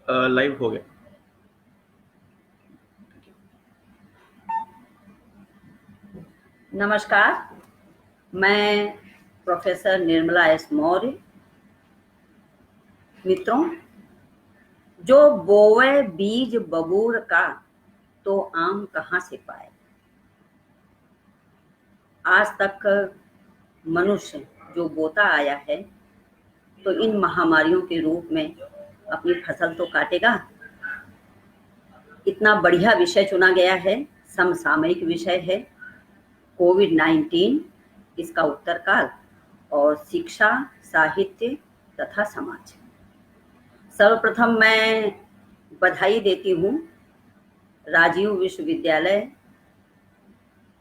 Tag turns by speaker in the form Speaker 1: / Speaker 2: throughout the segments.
Speaker 1: Live हो गया।
Speaker 2: नमस्कार, मैं प्रोफेसर निर्मला एस मौर्य। मित्रों, जो बोवे बीज बबूर का तो आम कहाँ से पाए। आज तक मनुष्य जो बोता आया है तो इन महामारियों के रूप में अपनी फसल तो काटेगा। इतना बढ़िया विषय चुना गया है, समसामयिक विषय है, कोविड-19, इसका उत्तर काल और शिक्षा, साहित्य तथा समाज। सर्वप्रथम मैं बधाई देती हूँ राजीव विश्वविद्यालय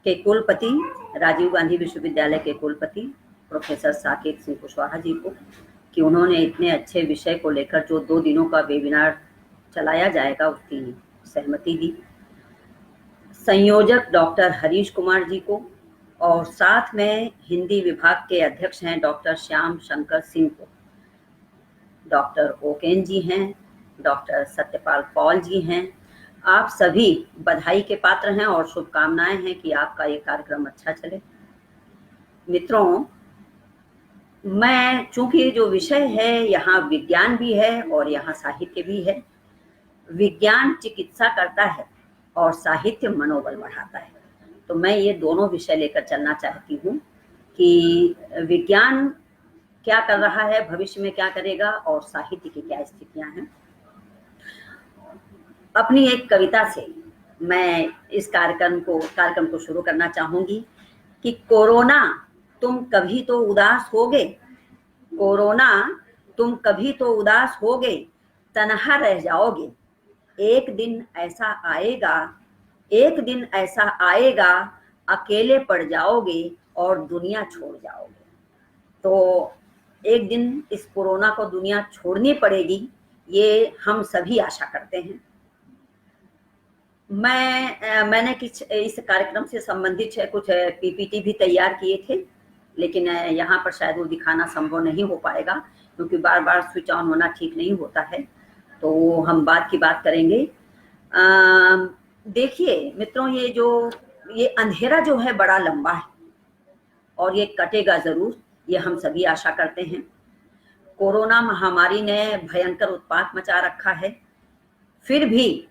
Speaker 2: के कुलपति, राजीव गांधी विश्वविद्यालय के कुलपति प्रोफेसर साकेत सिंह कुशवाहा जी को कि उन्होंने इतने अच्छे विषय को लेकर जो 2 दिनों का वेबिनार चलाया जाएगा उसकी सहमति दी। संयोजक डॉक्टर हरीश कुमार जी को और साथ में हिंदी विभाग के अध्यक्ष हैं डॉक्टर श्याम शंकर सिंह को, डॉक्टर ओकेन जी हैं, डॉक्टर सत्यपाल पॉल जी हैं। आप सभी बधाई के पात्र हैं और शुभकामनाएं हैं कि आपका ये कार्यक्रम अच्छा चले। मित्रों, मैं चूंकि जो विषय है यहाँ विज्ञान भी है और यहाँ साहित्य भी है। विज्ञान चिकित्सा करता है और साहित्य मनोबल बढ़ाता है, तो मैं ये दोनों विषय लेकर चलना चाहती हूँ कि विज्ञान क्या कर रहा है, भविष्य में क्या करेगा और साहित्य की क्या स्थितियां हैं। अपनी एक कविता से मैं इस कार्यक्रम को शुरू करना चाहूंगी कि कोरोना तुम कभी तो उदास होगे, कोरोना तुम कभी तो उदास होगे, तन्हा रह जाओगे। एक दिन ऐसा आएगा, एक दिन ऐसा आएगा, अकेले पड़ जाओगे और दुनिया छोड़ जाओगे। तो एक दिन इस कोरोना को दुनिया छोड़नी पड़ेगी, ये हम सभी आशा करते हैं। मैंने कुछ इस कार्यक्रम से संबंधित कुछ पीपीटी भी तैयार किए थे, लेकिन यहाँ पर शायद वो दिखाना संभव नहीं हो पाएगा क्योंकि बार बार स्विच ऑन होना ठीक नहीं होता है, तो हम बाद की बात करेंगे। देखिए मित्रों, ये अंधेरा जो है बड़ा लंबा है और ये कटेगा जरूर, ये हम सभी आशा करते हैं। कोरोना महामारी ने भयंकर उत्पात मचा रखा है, फिर भी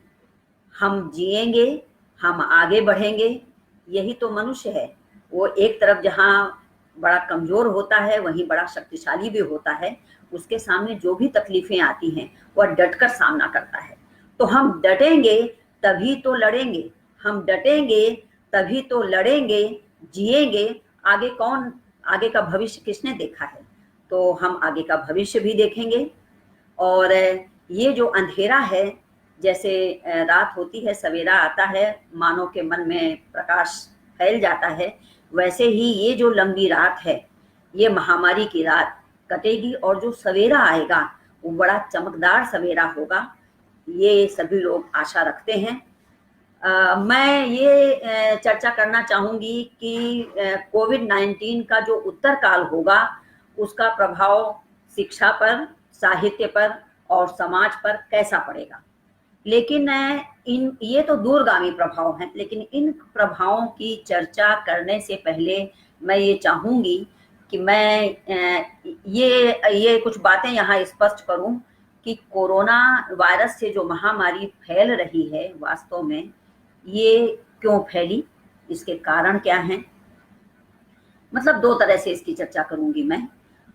Speaker 2: हम जिएंगे, हम आगे बढ़ेंगे। यही तो मनुष्य है। वो एक तरफ जहाँ बड़ा कमजोर होता है वहीं बड़ा शक्तिशाली भी होता है। उसके सामने जो भी तकलीफें आती हैं वह डटकर सामना करता है। तो हम डटेंगे तभी तो लड़ेंगे, हम डटेंगे तभी तो लड़ेंगे, जिएंगे। आगे का भविष्य किसने देखा है, तो हम आगे का भविष्य भी देखेंगे। और ये जो अंधेरा है, जैसे रात होती है सवेरा आता है, मानव के मन में प्रकाश फैल जाता है, वैसे ही ये जो लंबी रात है, ये महामारी की रात कटेगी और जो सवेरा आएगा वो बड़ा चमकदार सवेरा होगा, ये सभी लोग आशा रखते हैं। मैं ये चर्चा करना चाहूंगी कि कोविड-19 का जो उत्तर काल होगा उसका प्रभाव शिक्षा पर, साहित्य पर और समाज पर कैसा पड़ेगा। लेकिन ये तो दूरगामी प्रभाव हैं, लेकिन इन प्रभावों की चर्चा करने से पहले मैं ये चाहूंगी कि मैं ये कुछ बातें यहाँ स्पष्ट करूं कि कोरोना वायरस से जो महामारी फैल रही है, वास्तव में ये क्यों फैली, इसके कारण क्या हैं। मतलब 2 तरह से इसकी चर्चा करूंगी मैं,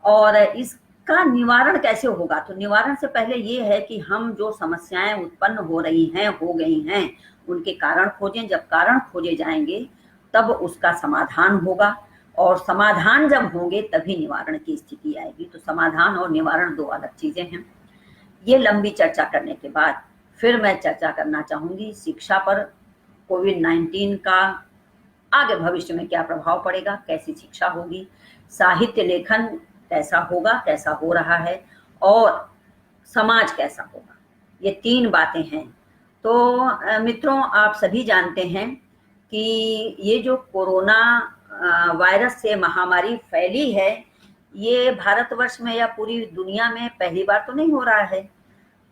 Speaker 2: और इसका निवारण कैसे होगा। तो निवारण से पहले ये है कि हम जो समस्याएं उत्पन्न हो गई हैं, उनके कारण खोजें। जब कारण खोजे जाएंगे तब उसका समाधान होगा, और समाधान जब होंगे तभी निवारण की स्थिति आएगी। तो समाधान और निवारण 2 अलग चीजें हैं। ये लंबी चर्चा करने के बाद फिर मैं चर्चा करना चाहूंगी शिक्षा पर, कोविड-19 का आगे भविष्य में क्या प्रभाव पड़ेगा, कैसी शिक्षा होगी, साहित्य लेखन कैसा होगा, कैसा हो रहा है, और समाज कैसा होगा। ये 3 बातें हैं। तो मित्रों, आप सभी जानते हैं कि ये जो कोरोना वायरस से महामारी फैली है, ये भारतवर्ष में या पूरी दुनिया में पहली बार तो नहीं हो रहा है।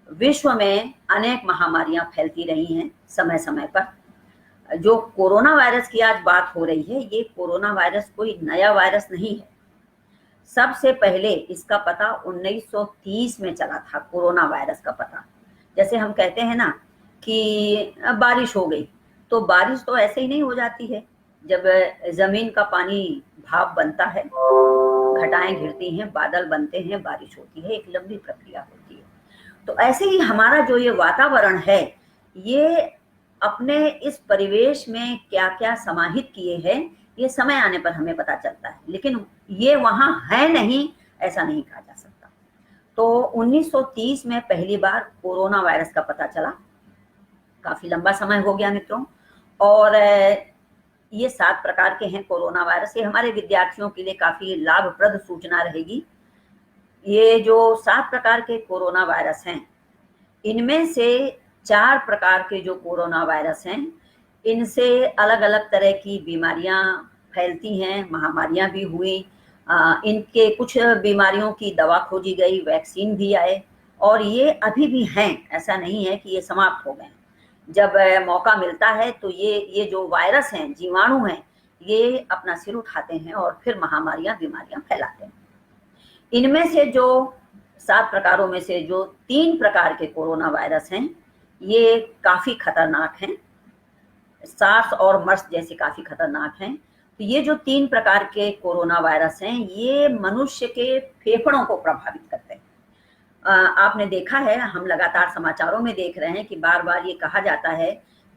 Speaker 2: विश्व में अनेक महामारियां फैलती रही हैं समय समय पर। जो कोरोना वायरस की आज बात हो रही है, ये कोरोना वायरस कोई नया वायरस नहीं है। सबसे पहले इसका पता 1930 में चला था, कोरोना वायरस का पता। जैसे हम कहते हैं ना कि बारिश हो गई, तो बारिश तो ऐसे ही नहीं हो जाती है। जब जमीन का पानी भाप बनता है, घटाएं घिरती हैं, बादल बनते हैं, बारिश होती है, एक लंबी प्रक्रिया होती है। तो ऐसे ही हमारा जो ये वातावरण है, ये अपने इस परिवेश में क्या क्या समाहित किए हैं, ये समय आने पर हमें पता चलता है, लेकिन ये वहां है नहीं, ऐसा नहीं कहा जा सकता। तो 1930 में पहली बार कोरोना वायरस का पता चला। काफी लंबा समय हो गया मित्रों। और ये 7 प्रकार के हैं कोरोना वायरस। ये हमारे विद्यार्थियों के लिए काफी लाभप्रद सूचना रहेगी। ये जो 7 प्रकार के कोरोना वायरस हैं, इनमें से 4 प्रकार के जो कोरोना वायरस हैं, इनसे अलग अलग तरह की बीमारियां फैलती हैं, महामारियां भी हुई। इनके कुछ बीमारियों की दवा खोजी गई, वैक्सीन भी आए, और ये अभी भी हैं, ऐसा नहीं है कि ये समाप्त हो गए। जब मौका मिलता है तो ये जो वायरस हैं, जीवाणु हैं, ये अपना सिर उठाते हैं और फिर महामारियां, बीमारियां फैलाते हैं। इनमें से जो 7 प्रकारों में से जो 3 प्रकार के कोरोना वायरस हैं, ये काफी खतरनाक हैं, सार्स और मर्स जैसे काफी खतरनाक हैं। तो ये जो 3 प्रकार के कोरोना वायरस हैं, ये मनुष्य के फेफड़ों को प्रभावित करते हैं। आपने देखा है, हम लगातार समाचारों में देख रहे हैं कि बार बार ये कहा जाता है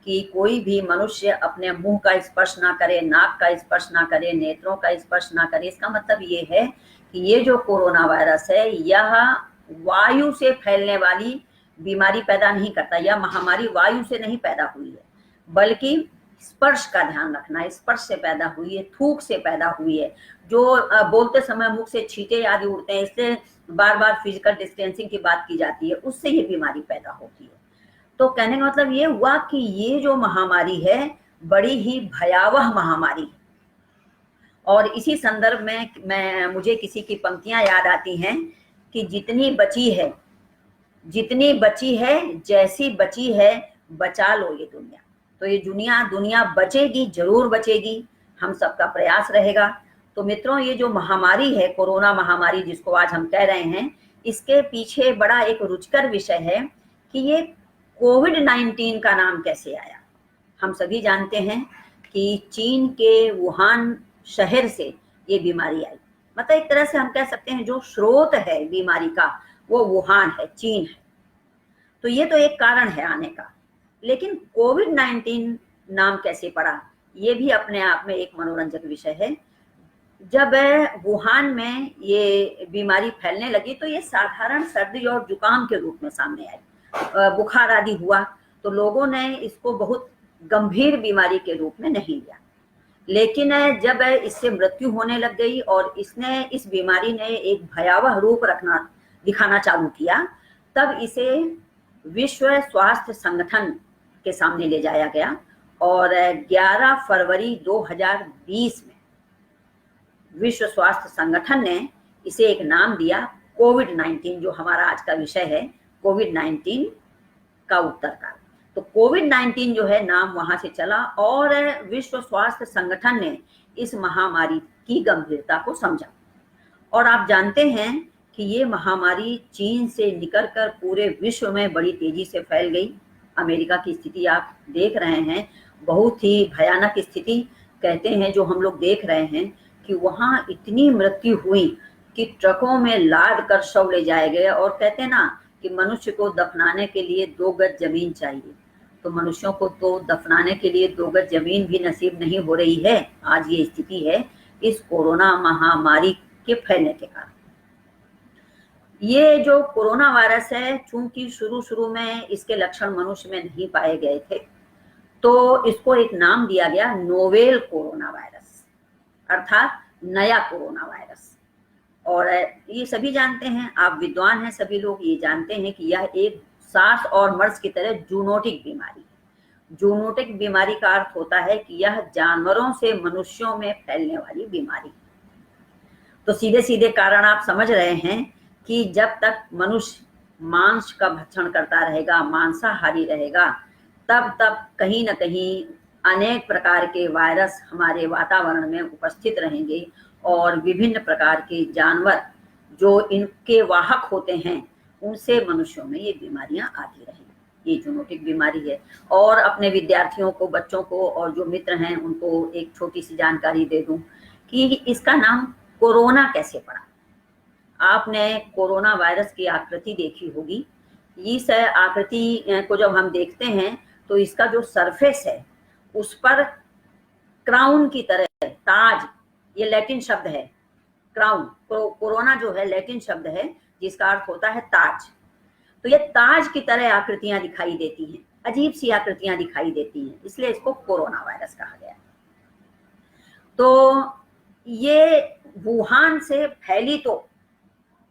Speaker 2: कि कोई भी मनुष्य अपने मुंह का स्पर्श ना करे, नाक का स्पर्श ना करे, नेत्रों का स्पर्श ना करे। इसका मतलब ये है कि ये जो कोरोना वायरस है, यह वायु से फैलने वाली बीमारी पैदा नहीं करता, या महामारी वायु से नहीं पैदा हुई है, बल्कि स्पर्श का ध्यान रखना, स्पर्श से पैदा हुई है, थूक से पैदा हुई है। जो बोलते समय मुख से छींटे आदि उड़ते हैं, इससे बार बार फिजिकल डिस्टेंसिंग की बात की जाती है, उससे ये बीमारी पैदा होती है। तो कहने का मतलब ये हुआ कि ये जो महामारी है, बड़ी ही भयावह महामारी है। और इसी संदर्भ में मुझे किसी की पंक्तियां याद आती हैं कि जितनी बची है, जैसी बची है, बचा लो ये दुनिया। तो ये दुनिया बचेगी, जरूर बचेगी, हम सबका प्रयास रहेगा। तो मित्रों, ये जो महामारी है, कोरोना महामारी जिसको आज हम कह रहे हैं, इसके पीछे बड़ा एक रुचिकर विषय है कि ये कोविड-19 का नाम कैसे आया। हम सभी जानते हैं कि चीन के वुहान शहर से ये बीमारी आई। मतलब एक तरह से हम कह सकते हैं जो स्रोत है बीमारी का, वो वुहान है, चीन है। तो ये तो एक कारण है आने का। लेकिन कोविड-19 नाम कैसे पड़ा, ये भी अपने आप में एक मनोरंजक विषय है। जब वुहान में ये बीमारी फैलने लगी, तो ये साधारण सर्दी और जुकाम के रूप में सामने आई। बुखार आदि हुआ, तो लोगों ने इसको बहुत गंभीर बीमारी के रूप में नहीं लिया। लेकिन जब इससे मृत्यु होने लग गई और इस बीमारी ने एक भयावह रूप दिखाना चालू किया, तब इसे विश्व स्वास्थ्य संगठन के सामने ले जाया गया। और 11 फरवरी 2020 में विश्व स्वास्थ्य संगठन ने इसे एक नाम दिया, कोविड-19, जो हमारा आज का विषय है, कोविड-19 का उत्तरकाल। तो कोविड-19 जो है नाम वहां से चला, और विश्व स्वास्थ्य संगठन ने इस महामारी की गंभीरता को समझा। और आप जानते हैं कि ये महामारी चीन से निकलकर पूरे विश्व में बड़ी तेजी से फैल गई। अमेरिका की स्थिति आप देख रहे हैं, बहुत ही भयानक स्थिति कहते हैं जो हम लोग देख रहे हैं, कि वहां इतनी मृत्यु हुई कि ट्रकों में लाद कर शव ले जाए गए। और कहते हैं ना कि मनुष्य को दफनाने के लिए 2 गज जमीन चाहिए, तो मनुष्यों को तो दफनाने के लिए 2 गज जमीन भी नसीब नहीं हो रही है। आज ये स्थिति है इस कोरोना महामारी के फैलने के कारण। ये जो कोरोना वायरस है, चूंकि शुरू में इसके लक्षण मनुष्य में नहीं पाए गए थे, तो इसको एक नाम दिया गया नोवेल कोरोना वायरस, अर्थात नया कोरोना वायरस। और ये सभी जानते हैं, आप विद्वान हैं सभी लोग, ये जानते हैं कि यह एक सार्स और मर्स की तरह जूनोटिक बीमारी है। जूनोटिक बीमारी का अर्थ होता है कि यह जानवरों से मनुष्यों में फैलने वाली बीमारी। तो सीधे सीधे कारण आप समझ रहे हैं कि जब तक मनुष्य मांस का भक्षण करता रहेगा, मांसाहारी रहेगा, तब कहीं न कहीं अनेक प्रकार के वायरस हमारे वातावरण में उपस्थित रहेंगे और विभिन्न प्रकार के जानवर जो इनके वाहक होते हैं, उनसे मनुष्यों में ये बीमारियां आती रहेंगी। ये जूनोटिक बीमारी है। और अपने विद्यार्थियों को, बच्चों को और जो मित्र हैं उनको एक छोटी सी जानकारी दे दूं कि इसका नाम कोरोना कैसे पड़ा। आपने कोरोना वायरस की आकृति देखी होगी। इस आकृति को जब हम देखते हैं तो इसका जो सरफेस है उस पर क्राउन की तरह, ताज, ये लैटिन शब्द है क्राउन। कोरोना जो है लैटिन शब्द है जिसका अर्थ होता है ताज। तो ये ताज की तरह आकृतियां दिखाई देती हैं, अजीब सी आकृतियां दिखाई देती हैं, इसलिए इसको कोरोना वायरस कहा गया। तो ये वुहान से फैली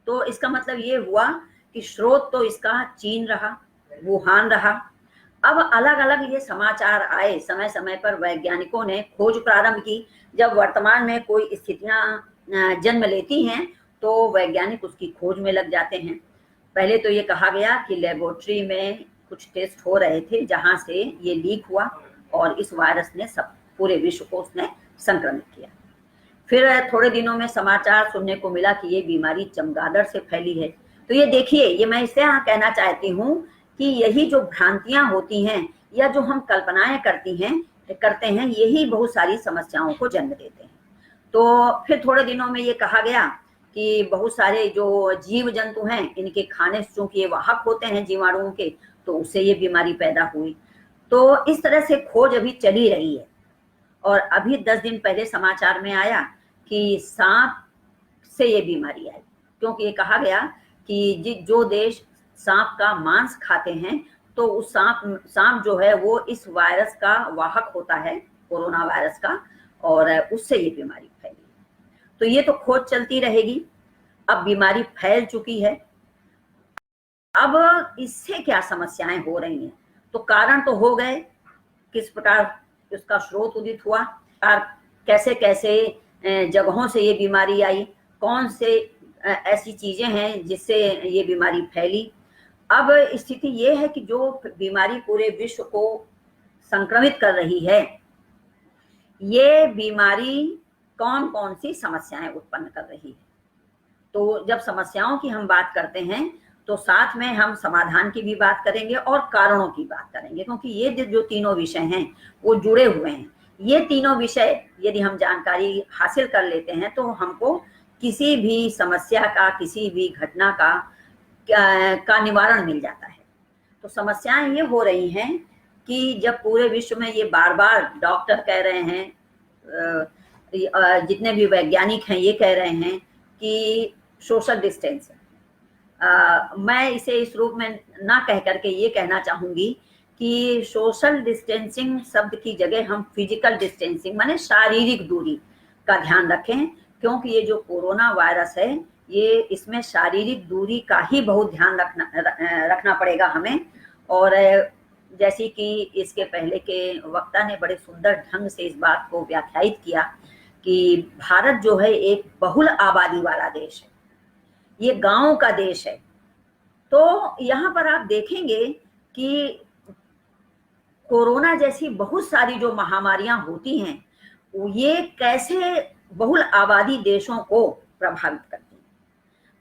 Speaker 2: तो इसका मतलब ये हुआ कि स्रोत तो इसका चीन रहा, वुहान रहा। अब अलग अलग ये समाचार आए, समय समय पर वैज्ञानिकों ने खोज प्रारंभ की। जब वर्तमान में कोई स्थितियां जन्म लेती हैं तो वैज्ञानिक उसकी खोज में लग जाते हैं। पहले तो ये कहा गया कि लेबोरेटरी में कुछ टेस्ट हो रहे थे जहां से ये लीक हुआ और इस वायरस ने सब पूरे विश्व को उसने संक्रमित किया। फिर थोड़े दिनों में समाचार सुनने को मिला कि ये बीमारी चमगादड़ से फैली है। तो ये देखिए, ये मैं इससे यहाँ कहना चाहती हूँ कि यही जो भ्रांतियां होती हैं या जो हम कल्पनाएं करते हैं यही बहुत सारी समस्याओं को जन्म देते हैं। तो फिर थोड़े दिनों में ये कहा गया कि बहुत सारे जो जीव जंतु हैं इनके खाने से, चूंकि ये वाहक होते हैं जीवाणुओं के, तो उससे ये बीमारी पैदा हुई। तो इस तरह से खोज अभी चली रही है। और अभी 10 दिन पहले समाचार में आया कि सांप से ये बीमारी आई, क्योंकि ये कहा गया कि जो देश सांप का मांस खाते हैं तो उस सांप जो है वो इस वायरस का वाहक होता है, कोरोना वायरस का, और उससे ये बीमारी फैली। तो ये तो खोज चलती रहेगी। अब बीमारी फैल चुकी है, अब इससे क्या समस्याएं हो रही हैं? तो कारण तो हो गए, किस प्रकार उसका स्रोत उदित हुआ, कैसे कैसे जगहों से ये बीमारी आई, कौन से ऐसी चीजें हैं जिससे ये बीमारी फैली। अब स्थिति ये है कि जो बीमारी पूरे विश्व को संक्रमित कर रही है, ये बीमारी कौन कौन सी समस्याएं उत्पन्न कर रही है। तो जब समस्याओं की हम बात करते हैं तो साथ में हम समाधान की भी बात करेंगे और कारणों की बात करेंगे, क्योंकि ये जो तीनों विषय हैं वो जुड़े हुए हैं। ये तीनों विषय यदि हम जानकारी हासिल कर लेते हैं तो हमको किसी भी समस्या का, किसी भी घटना का निवारण मिल जाता है। तो समस्याएं ये हो रही हैं कि जब पूरे विश्व में ये बार बार डॉक्टर कह रहे हैं, जितने भी वैज्ञानिक हैं ये कह रहे हैं कि सोशल डिस्टेंस, मैं इसे इस रूप में ना कह करके ये कहना चाहूंगी कि सोशल डिस्टेंसिंग शब्द की जगह हम फिजिकल डिस्टेंसिंग माने शारीरिक दूरी का ध्यान रखें, क्योंकि ये जो कोरोना वायरस है ये इसमें शारीरिक दूरी का ही बहुत ध्यान रखना पड़ेगा हमें। और जैसे कि इसके पहले के वक्ता ने बड़े सुंदर ढंग से इस बात को व्याख्यायित किया कि भारत जो है एक बहुल आबादी वाला देश है, ये गांव का देश है। तो यहाँ पर आप देखेंगे कि कोरोना जैसी बहुत सारी जो महामारियां होती हैं ये कैसे बहुल आबादी देशों को प्रभावित करती हैं।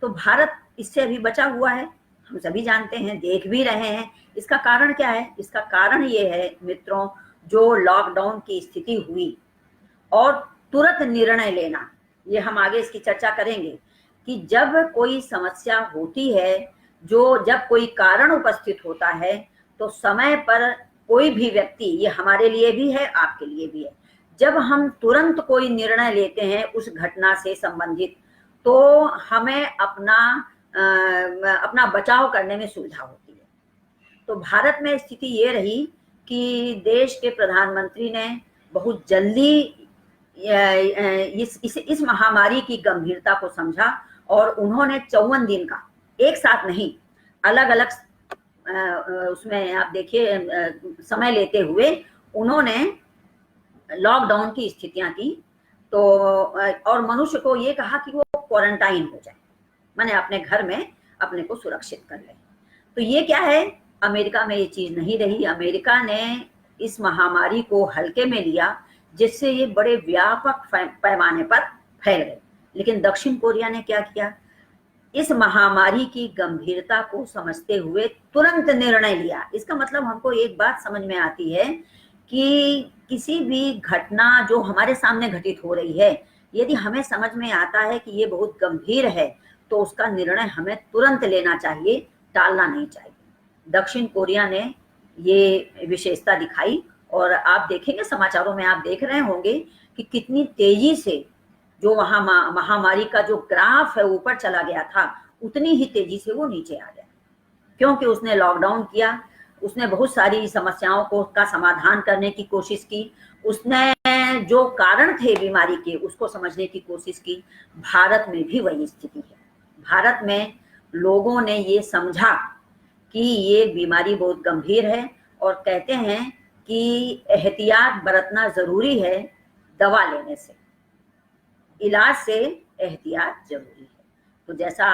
Speaker 2: तो भारत इससे अभी बचा हुआ है, हम सभी जानते हैं, देख भी रहे हैं। इसका कारण क्या है? इसका कारण ये है मित्रों, जो लॉकडाउन की स्थिति हुई और तुरंत निर्णय लेना, ये हम आगे इसकी चर्चा करेंगे कि जब कोई समस्या होती है, जब कोई कारण उपस्थित होता है तो समय पर कोई भी व्यक्ति, ये हमारे लिए भी है, आपके लिए भी है, जब हम तुरंत कोई निर्णय लेते हैं उस घटना से संबंधित, तो हमें अपना बचाव करने में सुविधा होती है। तो भारत में स्थिति ये रही कि देश के प्रधानमंत्री ने बहुत जल्दी इस महामारी की गंभीरता को समझा और उन्होंने 54 दिन का, एक साथ नहीं, अलग अलग उसमें आप देखिए समय लेते हुए उन्होंने लॉकडाउन की स्थितियां की। तो और मनुष्य को ये कहा कि वो क्वारंटाइन हो जाए, माने अपने घर में अपने को सुरक्षित कर ले। तो ये क्या है, अमेरिका में ये चीज नहीं रही। अमेरिका ने इस महामारी को हल्के में लिया, जिससे ये बड़े व्यापक पैमाने पर फैल गए। लेकिन दक्षिण कोरिया ने क्या किया, इस महामारी की गंभीरता को समझते हुए तुरंत निर्णय लिया। इसका मतलब हमको एक बात समझ में आती है कि किसी भी घटना जो हमारे सामने घटित हो रही है, यदि हमें समझ में आता है कि ये बहुत गंभीर है, तो उसका निर्णय हमें तुरंत लेना चाहिए, टालना नहीं चाहिए। दक्षिण कोरिया ने ये विशेषता दिखाई, और आप देखेंगे समाचारों में, आप देख रहे होंगे कि कितनी तेजी से जो वहां महामारी का जो ग्राफ है ऊपर चला गया था, उतनी ही तेजी से वो नीचे आ गया, क्योंकि उसने लॉकडाउन किया, उसने बहुत सारी समस्याओं को का समाधान करने की कोशिश की, उसने जो कारण थे बीमारी के उसको समझने की कोशिश की। भारत में भी वही स्थिति है। भारत में लोगों ने ये समझा कि ये बीमारी बहुत गंभीर है, और कहते हैं कि एहतियात बरतना जरूरी है, दवा लेने से, इलाज से एहतियात जरूरी है। तो जैसा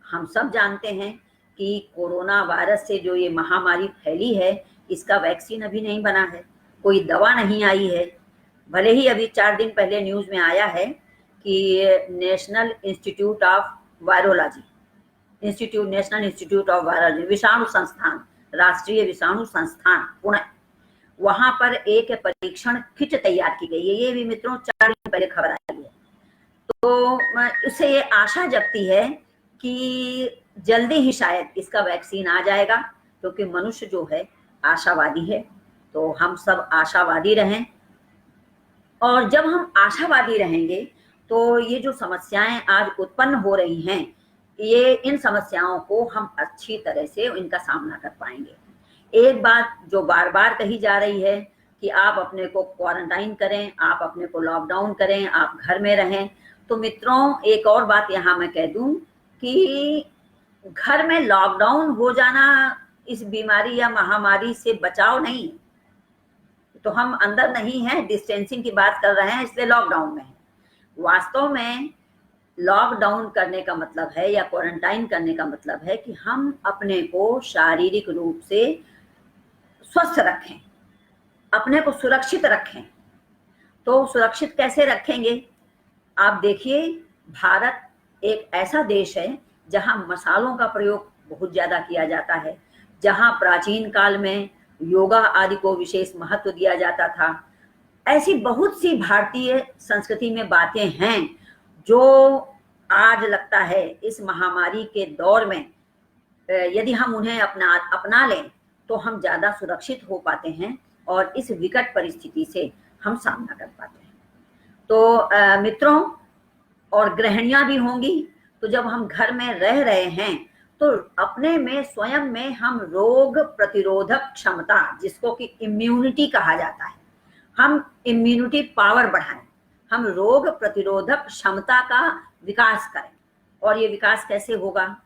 Speaker 2: हम सब जानते हैं कि कोरोना वायरस से जो ये महामारी फैली है, इसका वैक्सीन अभी नहीं बना है, कोई दवा नहीं आई है। भले ही अभी 4 दिन पहले न्यूज में आया है कि national institute of virology, national institute of virology, विषाणु संस्थान, राष्ट्रीय विषाणु संस्थान पुणे, वहां पर एक परीक्षण किट तैयार की गई है। ये भी मित्रों 4 दिन पहले खबर आई है। तो इससे ये आशा जगती है कि जल्दी ही शायद इसका वैक्सीन आ जाएगा, क्योंकि मनुष्य जो है आशावादी है। तो हम सब आशावादी रहें, और जब हम आशावादी रहेंगे तो ये जो समस्याएं आज उत्पन्न हो रही हैं, ये इन समस्याओं को हम अच्छी तरह से इनका सामना कर पाएंगे। एक बात जो बार बार कही जा रही है कि आप अपने को क्वारंटाइन करें, आप अपने को लॉकडाउन करें, आप घर में रहें। तो मित्रों, एक और बात यहाँ मैं कह दूं कि घर में लॉकडाउन हो जाना इस बीमारी या महामारी से बचाव नहीं। तो हम अंदर नहीं हैं, डिस्टेंसिंग की बात कर रहे हैं, इसलिए लॉकडाउन में है। वास्तव में लॉकडाउन करने का मतलब है, या क्वारंटाइन करने का मतलब है कि हम अपने को शारीरिक रूप से स्वस्थ रखें, अपने को सुरक्षित रखें। तो सुरक्षित कैसे रखेंगे? आप देखिए, भारत एक ऐसा देश है जहां मसालों का प्रयोग बहुत ज्यादा किया जाता है, जहां प्राचीन काल में योगा आदि को विशेष महत्व दिया जाता था। ऐसी बहुत सी भारतीय संस्कृति में बातें हैं जो आज लगता है इस महामारी के दौर में यदि हम उन्हें अपना लें तो हम ज्यादा सुरक्षित हो पाते हैं, और इस विकट परिस्थिति से हम सामना कर पाते हैं। तो मित्रों, और गृहिणियां भी होंगी, तो जब हम घर में रह रहे हैं तो अपने में स्वयं में हम रोग प्रतिरोधक क्षमता, जिसको कि इम्यूनिटी कहा जाता है, हम इम्यूनिटी पावर बढ़ाएं, हम रोग प्रतिरोधक क्षमता का विकास करें। और ये विकास कैसे होगा?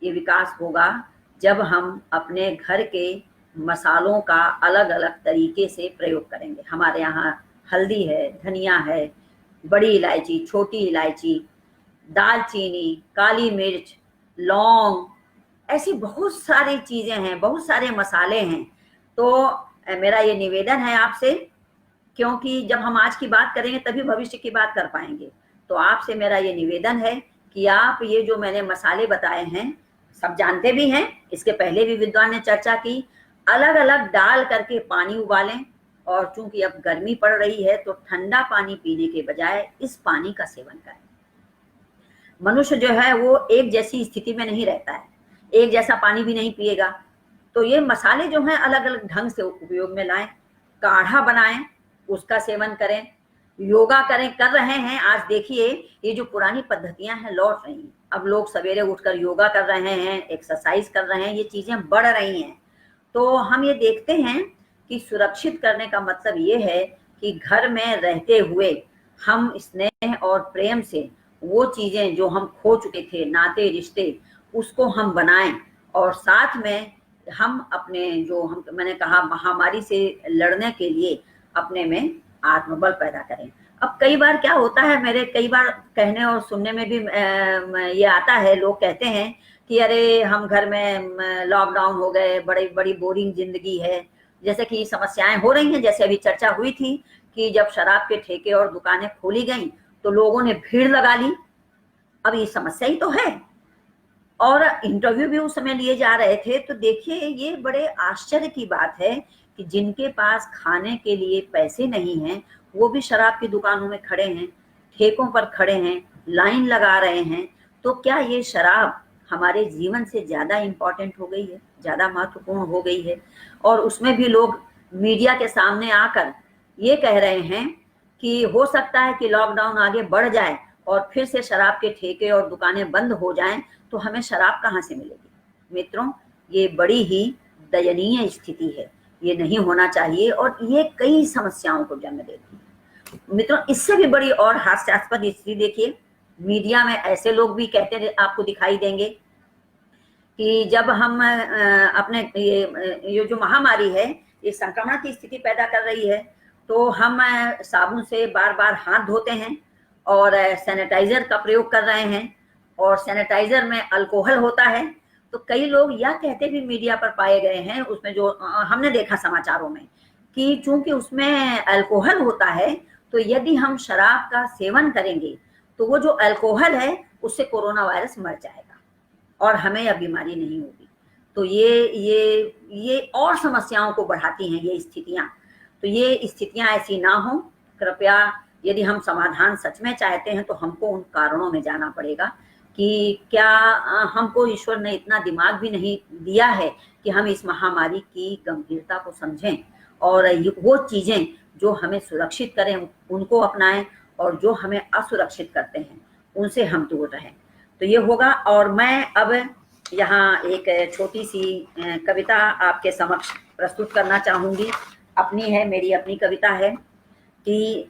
Speaker 2: ये विकास होगा जब हम अपने घर के मसालों का अलग अलग तरीके से प्रयोग करेंगे। हमारे यहाँ हल्दी है, धनिया है, बड़ी इलायची, छोटी इलायची, दालचीनी, काली मिर्च, लौंग, ऐसी बहुत सारी चीजें हैं, बहुत सारे मसाले हैं। तो मेरा ये निवेदन है आपसे, क्योंकि जब हम आज की बात करेंगे तभी भविष्य की बात कर पाएंगे। तो आपसे मेरा ये निवेदन है कि आप ये जो मैंने मसाले बताए हैं, सब जानते भी हैं, इसके पहले भी विद्वान ने चर्चा की, अलग अलग डाल करके पानी उबालें। और चूंकि अब गर्मी पड़ रही है तो ठंडा पानी पीने के बजाय इस पानी का सेवन करें। मनुष्य जो है वो एक जैसी स्थिति में नहीं रहता है, एक जैसा पानी भी नहीं पिएगा। तो ये मसाले जो हैं अलग अलग ढंग से उपयोग में लाएं, काढ़ा बनाएं, उसका सेवन करें, योगा करें, कर रहे हैं। आज देखिए ये जो पुरानी पद्धतियां हैं लौट रही हैं। अब लोग सवेरे उठकर योगा कर रहे हैं, एक्सरसाइज कर रहे हैं, ये चीजें बढ़ रही हैं। तो हम ये देखते हैं कि सुरक्षित करने का मतलब ये है कि घर में रहते हुए हम स्नेह और प्रेम से वो चीजें जो हम खो चुके थे, नाते रिश्ते, उसको हम बनाएं। और साथ में हम अपने जो मैंने कहा महामारी से लड़ने के लिए अपने में आत्मबल पैदा करें। अब कई बार क्या होता है, मेरे कई बार कहने और सुनने में भी ये आता है, लोग कहते हैं कि अरे हम घर में लॉकडाउन हो गए, बड़ी बड़ी बोरिंग जिंदगी है, जैसे कि समस्याएं हो रही हैं। जैसे अभी चर्चा हुई थी कि जब शराब के ठेके और दुकानें खोली गई तो लोगों ने भीड़ लगा ली। अब ये समस्या ही तो है, और इंटरव्यू भी उस समय लिए जा रहे थे। तो देखिए, ये बड़े आश्चर्य की बात है कि जिनके पास खाने के लिए पैसे नहीं हैं, वो भी शराब की दुकानों में खड़े हैं, ठेकों पर खड़े हैं, लाइन लगा रहे हैं। तो क्या ये शराब हमारे जीवन से ज़्यादा इम्पोर्टेंट हो गई है, ज़्यादा महत्वपूर्ण हो गई है? और उसमें भी लोग मीडिया के सामने आकर ये कह रहे हैं कि हो सकता है कि लॉकडाउन आगे बढ़ जाए और फिर से शराब के ठेके और दुकानें बंद हो जाएं, तो हमें शराब कहाँ से मिलेगी? मित्रों, ये बड़ी ही दयनीय स्थिति है, ये नहीं होना चाहिए, और ये कई समस्याओं को जन्म देती है। मित्रों, इससे भी बड़ी और हास्यास्पद स्थिति देखिए, मीडिया में ऐसे लोग भी कहते आपको दिखाई देंगे कि जब हम अपने ये जो महामारी है, ये संक्रमण की स्थिति पैदा कर रही है, तो हम साबुन से बार बार हाथ धोते हैं और सैनिटाइजर का प्रयोग कर रहे हैं, और सैनिटाइजर में अल्कोहल होता है। तो कई लोग यह कहते भी मीडिया पर पाए गए हैं, उसमें जो हमने देखा समाचारों में, कि चूंकि उसमें अल्कोहल होता है, तो यदि हम शराब का सेवन करेंगे तो वो जो अल्कोहल है उससे कोरोना वायरस मर जाएगा और हमें यह बीमारी नहीं होगी। तो ये और समस्याओं को बढ़ाती हैं ये स्थितियां। तो ये स्थितियां ऐसी ना हो। कृपया, यदि हम समाधान सच में चाहते हैं तो हमको उन कारणों में जाना पड़ेगा कि क्या हमको ईश्वर ने इतना दिमाग भी नहीं दिया है कि हम इस महामारी की गंभीरता को समझें और वो चीजें जो हमें सुरक्षित करें उनको अपनाएं, और जो हमें असुरक्षित करते हैं उनसे हम दूर रहें। तो ये होगा। और मैं अब यहाँ एक छोटी सी कविता आपके समक्ष प्रस्तुत करना चाहूंगी। अपनी है, मेरी अपनी कविता है। कि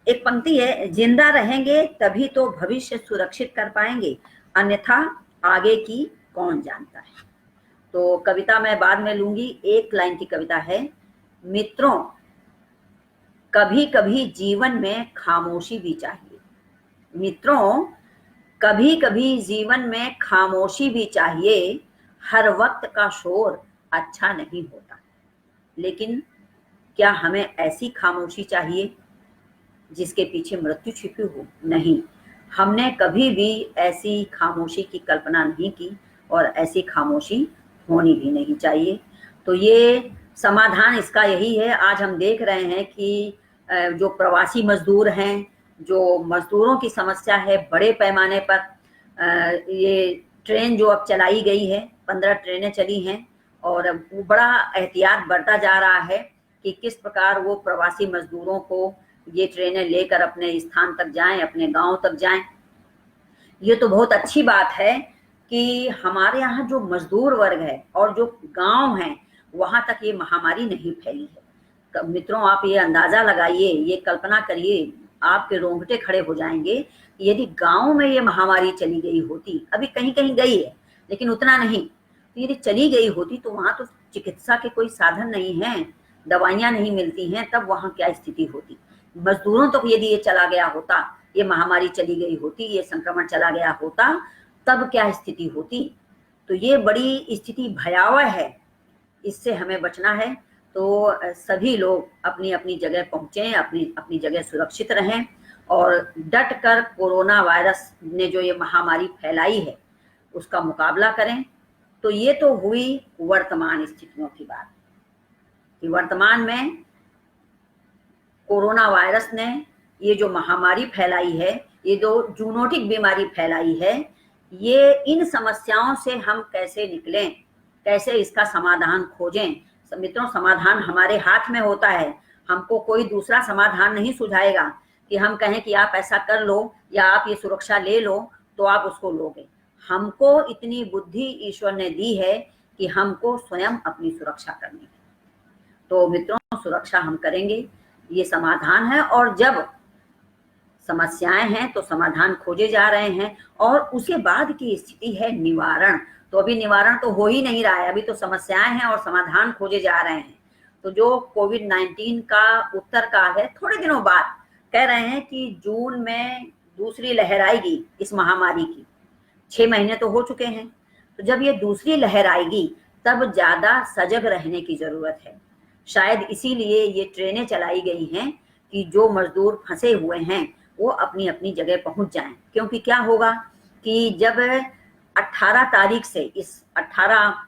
Speaker 2: एक पंक्ति है, जिंदा रहेंगे तभी तो भविष्य सुरक्षित कर पाएंगे, अन्यथा आगे की कौन जानता है। तो कविता मैं बाद में लूंगी, एक लाइन की कविता है। मित्रों, कभी कभी जीवन में खामोशी भी चाहिए। मित्रों, कभी कभी जीवन में खामोशी भी चाहिए, हर वक्त का शोर अच्छा नहीं होता। लेकिन क्या हमें ऐसी खामोशी चाहिए जिसके पीछे मृत्यु छिपी हो? नहीं, हमने कभी भी ऐसी खामोशी की कल्पना नहीं की, और ऐसी खामोशी होनी भी नहीं चाहिए। तो ये समाधान इसका यही है। आज हम देख रहे हैं कि जो प्रवासी मजदूर हैं, जो मजदूरों की समस्या है बड़े पैमाने पर, ये ट्रेन जो अब चलाई गई है, 15 ट्रेनें चली हैं, और बड़ा एहतियात बरता जा रहा है कि किस प्रकार वो प्रवासी मजदूरों को ये ट्रेनें लेकर अपने स्थान तक जाएं, अपने गांव तक जाएं। ये तो बहुत अच्छी बात है कि हमारे यहाँ जो मजदूर वर्ग है और जो गांव हैं, वहां तक ये महामारी नहीं फैली है। मित्रों, आप ये अंदाजा लगाइए, ये कल्पना करिए, आपके रोंगटे खड़े हो जाएंगे। यदि गांव में ये महामारी चली गई होती, अभी कहीं कहीं गई है लेकिन उतना नहीं, तो यदि चली गई होती तो वहां तो चिकित्सा के कोई साधन नहीं है, दवाइयां नहीं मिलती हैं, तब वहां क्या स्थिति होती। मजदूरों तक यदि ये चला गया होता, ये महामारी चली गई होती, ये संक्रमण चला गया होता, तब क्या स्थिति होती। तो ये बड़ी स्थिति भयावह है, इससे हमें बचना है। तो सभी लोग अपनी अपनी जगह पहुंचे, अपनी अपनी जगह सुरक्षित रहें, और डट कर कोरोना वायरस ने जो ये महामारी फैलाई है उसका मुकाबला करें। तो ये तो हुई वर्तमान स्थितियों की बात, कि वर्तमान में कोरोना वायरस ने ये जो महामारी फैलाई है, ये जो जूनोटिक बीमारी फैलाई है, ये इन समस्याओं से हम कैसे निकलें, कैसे इसका समाधान खोजें। मित्रों, समाधान हमारे हाथ में होता है। हमको कोई दूसरा समाधान नहीं सुझाएगा कि हम कहें कि आप ऐसा कर लो या आप ये सुरक्षा ले लो तो आप उसको लोगे। हमको इतनी बुद्धि ईश्वर ने दी है कि हमको स्वयं अपनी सुरक्षा करनी है। तो मित्रों, सुरक्षा हम करेंगे, ये समाधान है। और जब समस्याएं हैं तो समाधान खोजे जा रहे हैं, और उसके बाद की स्थिति है निवारण। तो अभी निवारण तो हो ही नहीं रहा है, अभी तो समस्याएं हैं और समाधान खोजे जा रहे हैं। तो जो कोविड-19 का उत्तर काल है, थोड़े दिनों बाद कह रहे हैं कि जून में दूसरी लहर आएगी इस महामारी की। 6 महीने तो हो चुके हैं। तो जब ये दूसरी लहर आएगी तब ज्यादा सजग रहने की जरूरत है। शायद इसीलिए ये ट्रेनें चलाई गई हैं कि जो मजदूर फंसे हुए हैं वो अपनी अपनी जगह पहुंच जाएं। क्योंकि क्या होगा कि जब 18 तारीख से, इस 18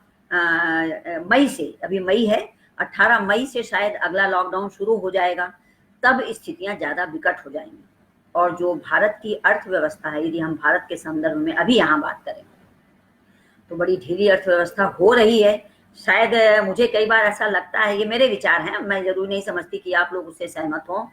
Speaker 2: मई से, अभी मई है, 18 मई से शायद अगला लॉकडाउन शुरू हो जाएगा, तब स्थितियां ज्यादा विकट हो जाएंगी। और जो भारत की अर्थव्यवस्था है, यदि हम भारत के संदर्भ में अभी यहाँ बात करें तो बड़ी ढीली अर्थव्यवस्था हो रही है। शायद मुझे कई बार ऐसा लगता है, ये मेरे विचार हैं, मैं जरूर नहीं समझती कि आप लोग उससे सहमत हों,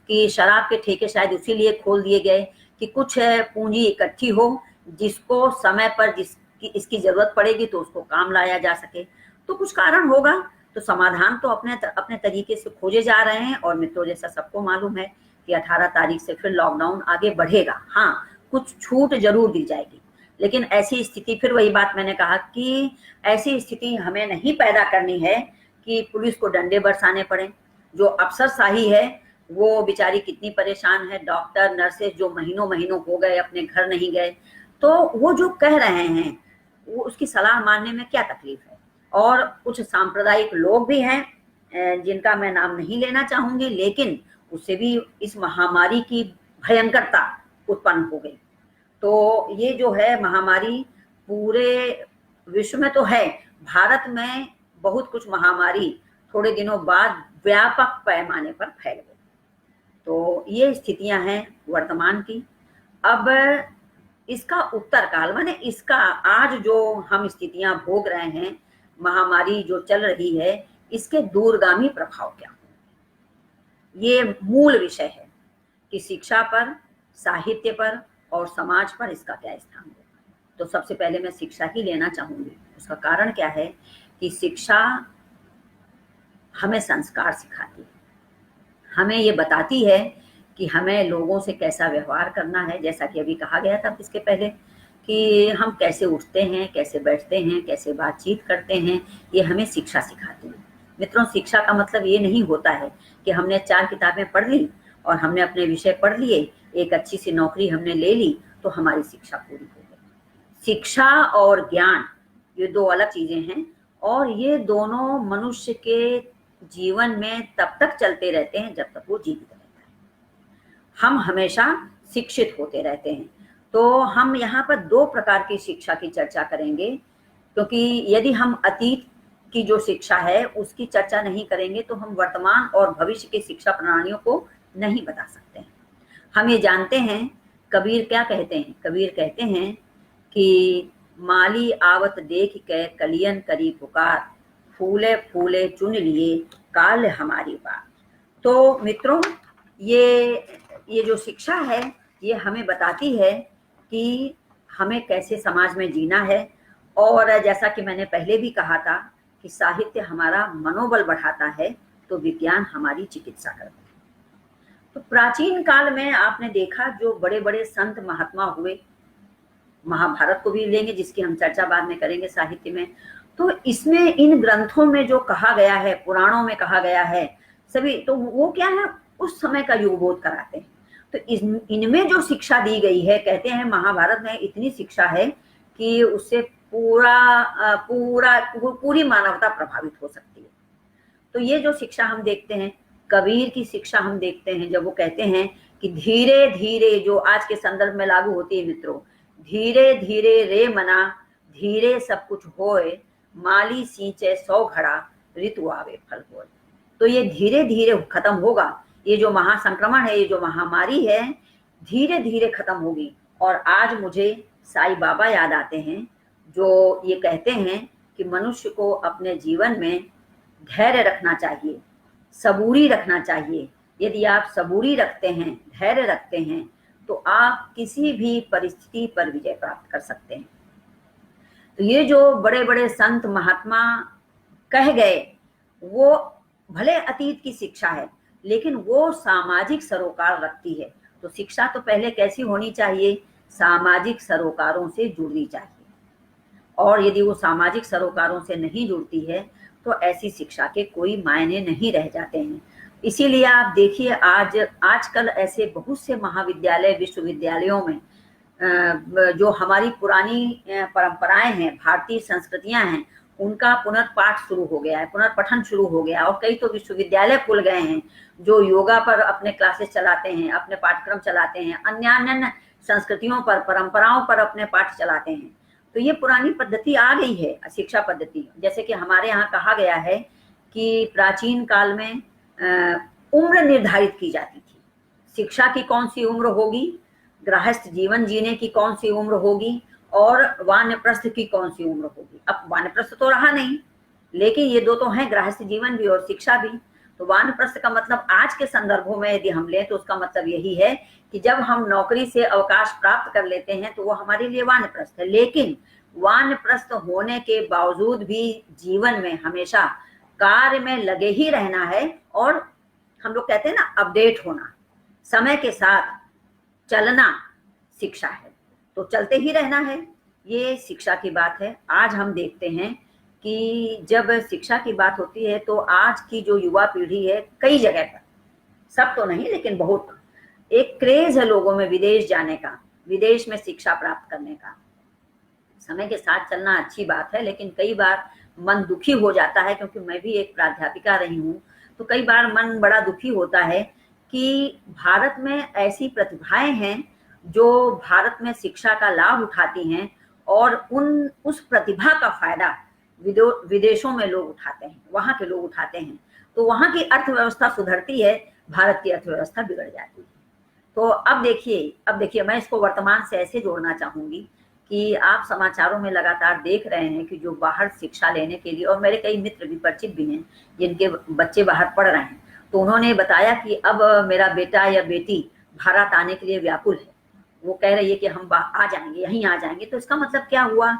Speaker 2: कि शराब के ठेके शायद इसीलिए खोल दिए गए कि कुछ पूंजी इकट्ठी हो, जिसको समय पर जिसकी इसकी जरूरत पड़ेगी तो उसको काम लाया जा सके। तो कुछ कारण होगा, तो समाधान तो अपने तरीके से खोजे जा रहे हैं। और मित्रों, जैसा सबको मालूम है कि 18 तारीख से फिर लॉकडाउन आगे बढ़ेगा। हाँ, कुछ छूट जरूर दी जाएगी, लेकिन ऐसी स्थिति, फिर वही बात मैंने कहा कि ऐसी स्थिति हमें नहीं पैदा करनी है कि पुलिस को डंडे बरसाने पड़े। जो अफसरशाही है वो बेचारी कितनी परेशान है, डॉक्टर नर्सेज जो महीनों महीनों हो गए अपने घर नहीं गए, तो वो जो कह रहे हैं वो उसकी सलाह मानने में क्या तकलीफ है। और कुछ सांप्रदायिक लोग भी हैं जिनका मैं नाम नहीं लेना चाहूंगी, लेकिन उससे भी इस महामारी की भयंकरता उत्पन्न हो गई। तो ये जो है महामारी पूरे विश्व में तो है, भारत में बहुत कुछ महामारी थोड़े दिनों बाद व्यापक पैमाने पर फैल गई। तो ये स्थितियां हैं वर्तमान की। अब इसका उत्तर काल, माने इसका आज जो हम स्थितियां भोग रहे हैं, महामारी जो चल रही है, इसके दूरगामी प्रभाव क्या होंगे, ये मूल विषय है कि शिक्षा पर, साहित्य पर और समाज पर इसका क्या स्थान होगा। तो सबसे पहले मैं शिक्षा ही लेना चाहूंगी। उसका कारण क्या है कि शिक्षा हमें संस्कार सिखाती है, हमें ये बताती है कि हमें लोगों से कैसा व्यवहार करना है। जैसा कि अभी कहा गया था इसके पहले कि हम कैसे उठते हैं, कैसे बैठते हैं, कैसे बातचीत करते हैं, ये हमें शिक्षा सिखाती है। मित्रों, शिक्षा का मतलब ये नहीं होता है कि हमने 4 किताबें पढ़ ली और हमने अपने विषय पढ़ लिए, एक अच्छी सी नौकरी हमने ले ली तो हमारी शिक्षा पूरी हो गई। शिक्षा और ज्ञान ये 2 अलग चीजें हैं, और ये दोनों मनुष्य के जीवन में तब तक चलते रहते हैं जब तक वो जीवित रहता है। हम हमेशा शिक्षित होते रहते हैं। तो हम यहाँ पर 2 प्रकार की शिक्षा की चर्चा करेंगे, क्योंकि यदि हम अतीत की जो शिक्षा है उसकी चर्चा नहीं करेंगे तो हम वर्तमान और भविष्य की शिक्षा प्रणालियों को नहीं बता सकते हैं। हम ये जानते हैं, कबीर क्या कहते हैं, कबीर कहते हैं कि माली आवत देख के कलियन करी पुकार, फूले फूले चुन लिए काल हमारी बात। तो मित्रों, ये जो शिक्षा है ये हमें बताती है कि हमें कैसे समाज में जीना है। और जैसा कि मैंने पहले भी कहा था कि साहित्य हमारा मनोबल बढ़ाता है तो विज्ञान हमारी चिकित्सा करता है। तो प्राचीन काल में आपने देखा जो बड़े बड़े संत महात्मा हुए, महाभारत को भी लेंगे जिसकी हम चर्चा बाद में करेंगे साहित्य में, तो इसमें इन ग्रंथों में जो कहा गया है, पुराणों में कहा गया है सभी, तो वो क्या है, उस समय का युगबोध कराते हैं। तो इनमें जो शिक्षा दी गई है, कहते हैं महाभारत में इतनी शिक्षा है कि उससे पूरी मानवता प्रभावित हो सकती है। तो ये जो शिक्षा हम देखते हैं, कबीर की शिक्षा हम देखते हैं जब वो कहते हैं कि धीरे धीरे, जो आज के संदर्भ में लागू होती है मित्रों, धीरे धीरे रे मना धीरे सब कुछ होए, माली सींचे 100 घड़ा ऋतु आवे फल होए। तो ये धीरे धीरे खत्म होगा, ये जो महासंक्रमण है, ये जो महामारी है, धीरे धीरे खत्म होगी। और आज मुझे साईं बाबा याद आते हैं जो ये कहते हैं कि मनुष्य को अपने जीवन में धैर्य रखना चाहिए, सबूरी रखना चाहिए। यदि आप सबूरी रखते हैं, धैर्य रखते हैं, तो आप किसी भी परिस्थिति पर विजय प्राप्त कर सकते हैं। तो ये जो बड़े बड़े संत महात्मा कह गए, वो भले अतीत की शिक्षा है लेकिन वो सामाजिक सरोकार रखती है। तो शिक्षा तो पहले कैसी होनी चाहिए, सामाजिक सरोकारों से जुड़नी चाहिए। और यदि वो सामाजिक सरोकारों से नहीं जुड़ती है तो ऐसी शिक्षा के कोई मायने नहीं रह जाते हैं। इसीलिए आप देखिए आजकल ऐसे बहुत से महाविद्यालय, विश्वविद्यालयों में जो हमारी पुरानी परंपराएं हैं, भारतीय संस्कृतियां हैं, उनका पुनर्पाठ शुरू हो गया है, पुनर्पठन शुरू हो गया, और कई तो विश्वविद्यालय खुल गए हैं जो योगा पर अपने क्लासेस चलाते हैं, अपने पाठ्यक्रम चलाते हैं, अन्य संस्कृतियों पर, परंपराओं पर अपने पाठ चलाते हैं। तो ये पुरानी पद्धति आ गई है, शिक्षा पद्धति। जैसे कि हमारे यहाँ कहा गया है कि प्राचीन काल में उम्र निर्धारित की जाती थी, शिक्षा की कौन सी उम्र होगी, गृहस्थ जीवन जीने की कौन सी उम्र होगी, और वानप्रस्थ की कौन सी उम्र होगी। अब वानप्रस्थ तो रहा नहीं, लेकिन ये दो तो हैं, गृहस्थ जीवन भी और शिक्षा भी। तो वानप्रस्थ का मतलब आज के संदर्भों में यदि हम लें तो उसका मतलब यही है कि जब हम नौकरी से अवकाश प्राप्त कर लेते हैं तो वो हमारे लिए वानप्रस्थ है। लेकिन वानप्रस्थ होने के बावजूद भी जीवन में हमेशा कार्य में लगे ही रहना है, और हम लोग कहते हैं ना, अपडेट होना, समय के साथ चलना शिक्षा है। तो चलते ही रहना है, ये शिक्षा की बात है। आज हम देखते हैं कि जब शिक्षा की बात होती है तो आज की जो युवा पीढ़ी है, कई जगह पर, सब तो नहीं लेकिन बहुत, एक क्रेज है लोगों में विदेश जाने का, विदेश में शिक्षा प्राप्त करने का। समय के साथ चलना अच्छी बात है, लेकिन कई बार मन दुखी हो जाता है, क्योंकि मैं भी एक प्राध्यापिका रही हूँ, तो कई बार मन बड़ा दुखी होता है कि भारत में ऐसी प्रतिभाएं हैं जो भारत में शिक्षा का लाभ उठाती हैं, और उस प्रतिभा का फायदा विदेशों में लोग उठाते हैं, वहां के लोग उठाते हैं। तो वहां की अर्थव्यवस्था सुधरती है, भारत की अर्थव्यवस्था बिगड़ जाती है। तो अब देखिए मैं इसको वर्तमान से ऐसे जोड़ना चाहूंगी कि आप समाचारों में लगातार देख रहे हैं कि जो बाहर शिक्षा लेने के लिए, और मेरे कई मित्र भी, परिचित भी हैं जिनके बच्चे बाहर पढ़ रहे हैं, तो उन्होंने बताया कि अब मेरा बेटा या बेटी भारत आने के लिए व्याकुल है। वो कह रही है कि हम आ जाएंगे, यहीं आ जाएंगे। तो इसका मतलब क्या हुआ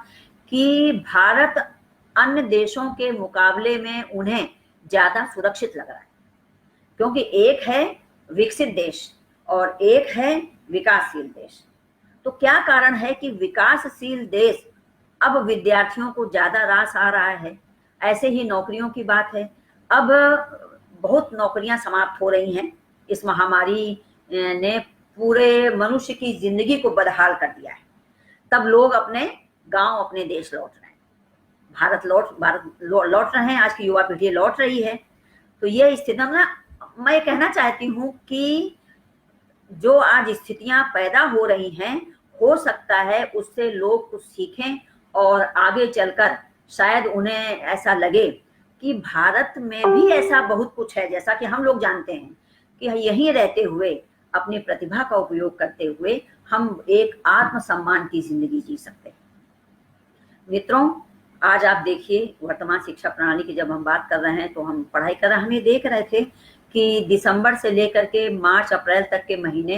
Speaker 2: कि भारत अन्य देशों के मुकाबले में उन्हें ज्यादा सुरक्षित लग रहा है, क्योंकि एक है विकसित देश और एक है विकासशील देश। तो क्या कारण है कि विकासशील देश अब विद्यार्थियों को ज्यादा रास आ रहा है। ऐसे ही नौकरियों की बात है, अब बहुत नौकरियां समाप्त हो रही हैं। इस महामारी ने पूरे मनुष्य की जिंदगी को बदहाल कर दिया है। तब लोग अपने गांव, अपने देश लौट रहे हैं, भारत लौट रहे हैं, आज की युवा पीढ़ी लौट रही है। तो ये स्थिति में मैं कहना चाहती हूँ कि जो आज स्थितियां पैदा हो रही हैं, हो सकता है उससे लोग कुछ सीखें, और आगे चलकर शायद उन्हें ऐसा लगे कि भारत में भी ऐसा बहुत कुछ है, जैसा कि हम लोग जानते हैं कि यहीं रहते हुए, अपनी प्रतिभा का उपयोग करते हुए हम एक आत्मसम्मान की जिंदगी जी सकते हैं। मित्रों, आज आप देखिए, वर्तमान शिक्षा प्रणाली की जब हम बात कर रहे हैं तो हम पढ़ाई कर रहे हैं, हम ये देख रहे थे कि दिसंबर से लेकर के मार्च अप्रैल तक के महीने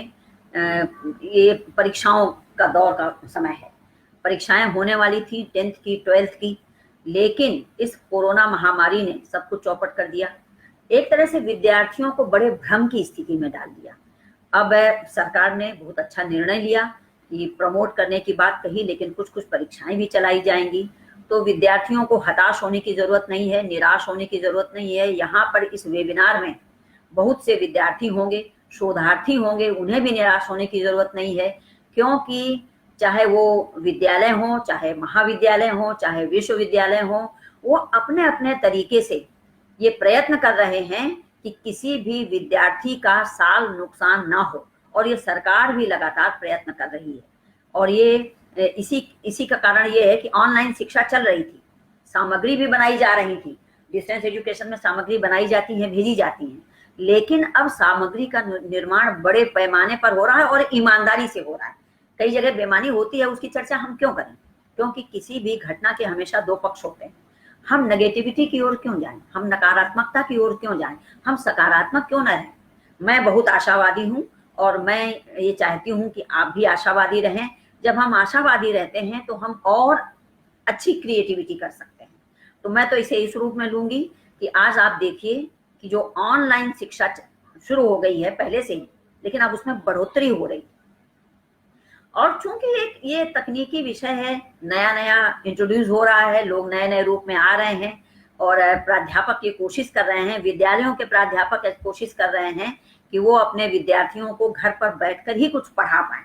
Speaker 2: ये परीक्षाओं का दौर का समय है। परीक्षाएं होने वाली थी 10th की, 12th की, लेकिन इस कोरोना महामारी ने सब कुछ चौपट कर दिया। एक तरह से विद्यार्थियों को बड़े भ्रम की स्थिति में डाल दिया। अब सरकार ने बहुत अच्छा निर्णय लिया कि प्रमोट करने की बात कही, लेकिन कुछ कुछ परीक्षाएं भी चलाई जाएंगी। तो विद्यार्थियों को हताश होने की जरूरत नहीं है, निराश होने की जरूरत नहीं है। यहाँ पर इस वेबिनार में बहुत से विद्यार्थी होंगे, शोधार्थी होंगे, उन्हें भी निराश होने की जरूरत नहीं है, क्योंकि चाहे वो विद्यालय हो, चाहे महाविद्यालय हो, चाहे विश्वविद्यालय हो, वो अपने अपने तरीके से ये प्रयत्न कर रहे हैं कि किसी भी विद्यार्थी का साल नुकसान ना हो, और ये सरकार भी लगातार प्रयत्न कर रही है। और ये इसी का कारण ये है कि ऑनलाइन शिक्षा चल रही थी, सामग्री भी बनाई जा रही थी, डिस्टेंस एजुकेशन में सामग्री बनाई जाती है, भेजी जाती है, लेकिन अब सामग्री का निर्माण बड़े पैमाने पर हो रहा है और ईमानदारी से हो रहा है। कई जगह बेईमानी होती है, उसकी चर्चा हम क्यों करें, क्योंकि किसी भी घटना के हमेशा दो पक्ष होते हैं। हम नेगेटिविटी की ओर क्यों जाएं, हम नकारात्मकता की ओर क्यों जाएं, हम सकारात्मक क्यों न रहें। मैं बहुत आशावादी हूं, और मैं ये चाहती हूं कि आप भी आशावादी रहें। जब हम आशावादी रहते हैं तो हम और अच्छी क्रिएटिविटी कर सकते हैं। तो मैं तो इसे इस रूप में लूंगी कि आज आप देखिए कि जो ऑनलाइन शिक्षा शुरू हो गई है पहले से ही, लेकिन अब उसमें बढ़ोतरी हो रही, और चूंकि एक ये तकनीकी विषय है, नया नया इंट्रोड्यूस हो रहा है, लोग नए नए रूप में आ रहे हैं, और प्राध्यापक ये कोशिश कर रहे हैं, विद्यालयों के प्राध्यापक कोशिश कर रहे हैं कि वो अपने विद्यार्थियों को घर पर बैठकर ही कुछ पढ़ा पाएं।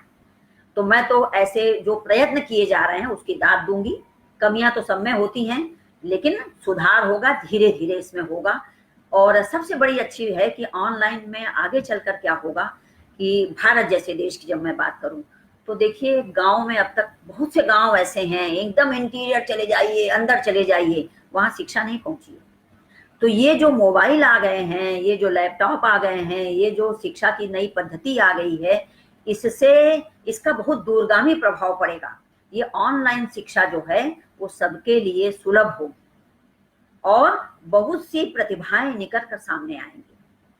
Speaker 2: तो मैं तो ऐसे जो प्रयत्न किए जा रहे हैं उसकी दाद दूंगी। कमियां तो सब में होती हैं, लेकिन सुधार होगा, धीरे धीरे इसमें होगा। और सबसे बड़ी अच्छी है कि ऑनलाइन में आगे चलकर क्या होगा कि भारत जैसे देश की जब मैं बात करूं तो देखिए, गांव में अब तक बहुत से गांव ऐसे हैं, एकदम इंटीरियर चले जाइए, अंदर चले जाइए, वहां शिक्षा नहीं पहुंची है। तो ये जो मोबाइल आ गए हैं, ये जो लैपटॉप आ गए हैं, ये जो शिक्षा की नई पद्धति आ गई है, इससे इसका बहुत दूरगामी प्रभाव पड़ेगा। ये ऑनलाइन शिक्षा जो है वो सबके लिए सुलभ होगी और बहुत सी प्रतिभाएं निकल कर सामने आएंगी।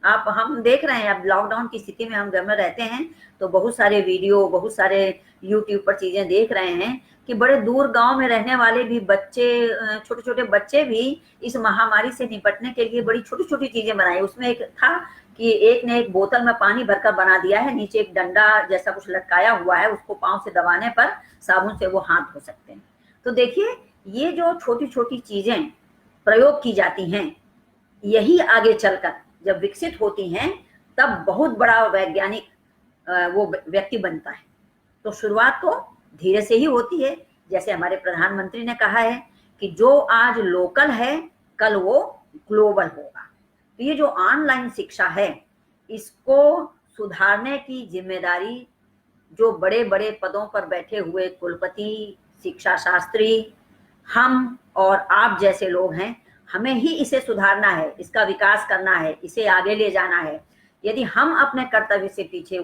Speaker 2: आप हम देख रहे हैं, अब लॉकडाउन की स्थिति में हम घर में रहते हैं तो बहुत सारे वीडियो, बहुत सारे यूट्यूब पर चीजें देख रहे हैं कि बड़े दूर गांव में रहने वाले भी बच्चे, छोटे छोटे बच्चे भी इस महामारी से निपटने के लिए बड़ी छोटी छोटी चीजें बनाई। उसमें एक था कि एक ने एक बोतल में पानी भरकर बना दिया है, नीचे एक डंडा जैसा कुछ लटकाया हुआ है, उसको पांव से दबाने पर साबुन से वो हाथ धो सकते हैं। तो देखिए, ये जो छोटी छोटी चीजें प्रयोग की जाती हैं, यही आगे चलकर जब विकसित होती हैं तब बहुत बड़ा वैज्ञानिक वो व्यक्ति बनता है। तो शुरुआत तो धीरे से ही होती है। जैसे हमारे प्रधानमंत्री ने कहा है कि जो आज लोकल है कल वो ग्लोबल होगा। तो ये जो ऑनलाइन शिक्षा है, इसको सुधारने की जिम्मेदारी जो बड़े बड़े पदों पर बैठे हुए कुलपति, शिक्षा शास्त्री, हम और आप जैसे लोग हैं, हमें ही इसे सुधारना है, इसका विकास करना है, इसे आगे ले जाना है। यदि हम अपने कर्तव्य से पीछे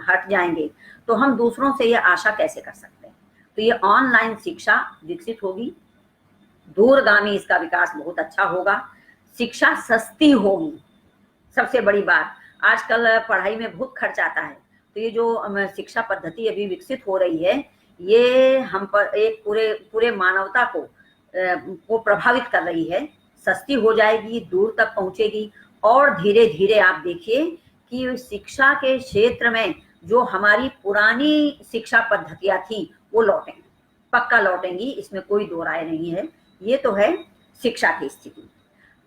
Speaker 2: हट जाएंगे तो हम दूसरों से ये आशा कैसे कर सकते हैं। तो ये ऑनलाइन शिक्षा विकसित होगी, दूरगामी इसका विकास बहुत अच्छा होगा, शिक्षा सस्ती होगी। सबसे बड़ी बात, आजकल पढ़ाई में बहुत खर्च आता है, तो ये जो शिक्षा पद्धति अभी विकसित हो रही है, ये हम पर एक पूरे मानवता को प्रभावित कर रही है। सस्ती हो जाएगी, दूर तक पहुंचेगी और धीरे धीरे आप देखिए कि शिक्षा के क्षेत्र में जो हमारी पुरानी शिक्षा पद्धतियां थी वो लौटेंगी, पक्का लौटेंगी, इसमें कोई दो राय नहीं है। ये तो है शिक्षा की स्थिति।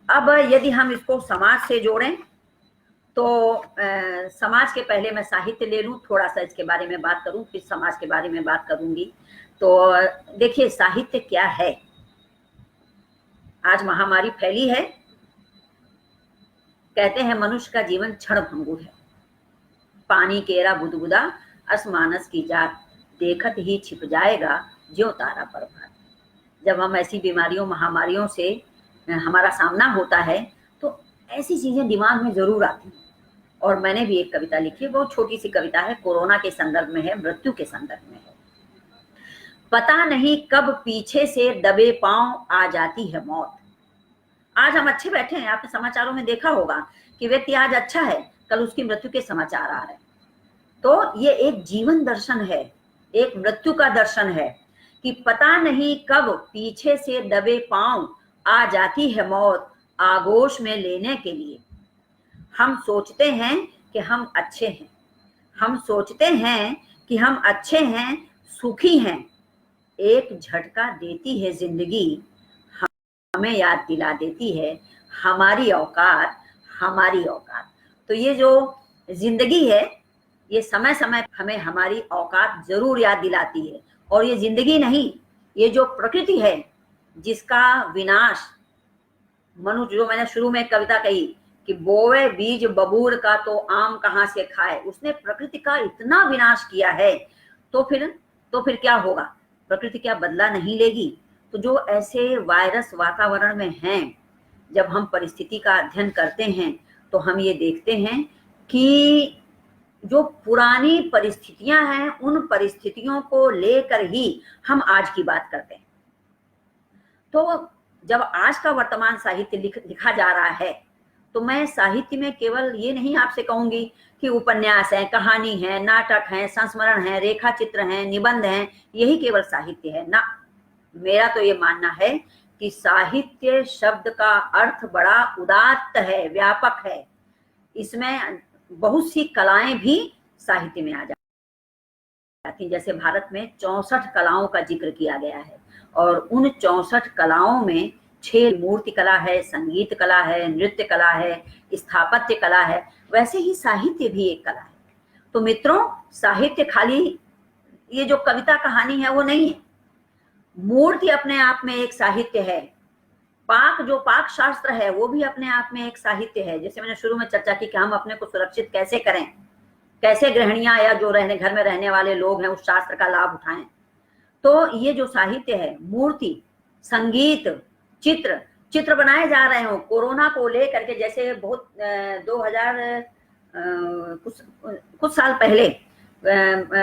Speaker 2: अब यदि हम इसको समाज से जोड़ें तो समाज के पहले मैं साहित्य ले लूं, थोड़ा सा इसके बारे में बात करूं, फिर समाज के बारे में बात करूंगी। तो देखिए, साहित्य क्या है। आज महामारी फैली है, कहते हैं मनुष्य का जीवन क्षण भंगुर है। पानी केरा बुदबुदा असमानस की जात, देखत ही छिप जाएगा ज्यों तारा पर भात। जब हम ऐसी बीमारियों, महामारियों से हमारा सामना होता है तो ऐसी चीजें दिमाग में जरूर आती हैं। और मैंने भी एक कविता लिखी है, बहुत छोटी सी कविता है, कोरोना के संदर्भ में है, मृत्यु के संदर्भ में है। पता नहीं कब पीछे से दबे पांव आ जाती है मौत। आज हम अच्छे बैठे हैं, आपने समाचारों में देखा होगा कि व्यक्ति आज अच्छा है, कल उसकी मृत्यु के समाचार आ रहे हैं। तो ये एक जीवन दर्शन है, एक मृत्यु का दर्शन है कि पता नहीं कब पीछे से दबे पांव आ जाती है मौत, आगोश में लेने के लिए। हम सोचते हैं कि हम अच्छे हैं, हम सोचते हैं कि हम अच्छे हैं, सुखी हैं, एक झटका देती है जिंदगी, हमें याद दिला देती है हमारी औकात, हमारी औकात। तो ये जो जिंदगी है, ये समय समय हमें हमारी औकात जरूर याद दिलाती है। और ये जिंदगी नहीं, ये जो प्रकृति है जिसका विनाश मनुष्य, जो मैंने शुरू में एक कविता कही कि बोवे बीज बबूर का तो आम कहां से खाए, उसने प्रकृति का इतना विनाश किया है, तो फिर क्या होगा? प्रकृति क्या बदला नहीं लेगी? तो जो ऐसे वायरस वातावरण में हैं, जब हम परिस्थिति का अध्ययन करते हैं तो हम ये देखते हैं कि जो पुरानी परिस्थितियां हैं, उन परिस्थितियों को लेकर ही हम आज की बात करते हैं। तो जब आज का वर्तमान साहित्य लिखा जा रहा है, तो मैं साहित्य में केवल ये नहीं आपसे कहूंगी कि उपन्यास है, कहानी है, नाटक है, संस्मरण है, रेखा चित्र है, निबंध है, यही केवल साहित्य है ना। मेरा तो ये मानना है कि साहित्य शब्द का अर्थ बड़ा उदात्त है, व्यापक है। इसमें बहुत सी कलाएं भी साहित्य में आ जाती, जैसे भारत में 64 कलाओं का जिक्र किया गया है और उन 64 कलाओं में 6 मूर्ति कला है, संगीत कला है, नृत्य कला है, स्थापत्य कला है। वैसे ही साहित्य भी एक कला है। तो मित्रों, साहित्य खाली ये जो कविता कहानी है वो नहीं है। मूर्ति अपने आप में एक साहित्य है। जो पाक शास्त्र है वो भी अपने आप में एक साहित्य है। जैसे मैंने शुरू में चर्चा की कि हम अपने को सुरक्षित कैसे करें, कैसे गृहिणियां या जो घर में रहने वाले लोग हैं उस शास्त्र का लाभ उठाएं। तो ये जो साहित्य है, मूर्ति, संगीत, चित्र बनाए जा रहे हो कोरोना को लेकर के। जैसे बहुत 2000 कुछ साल पहले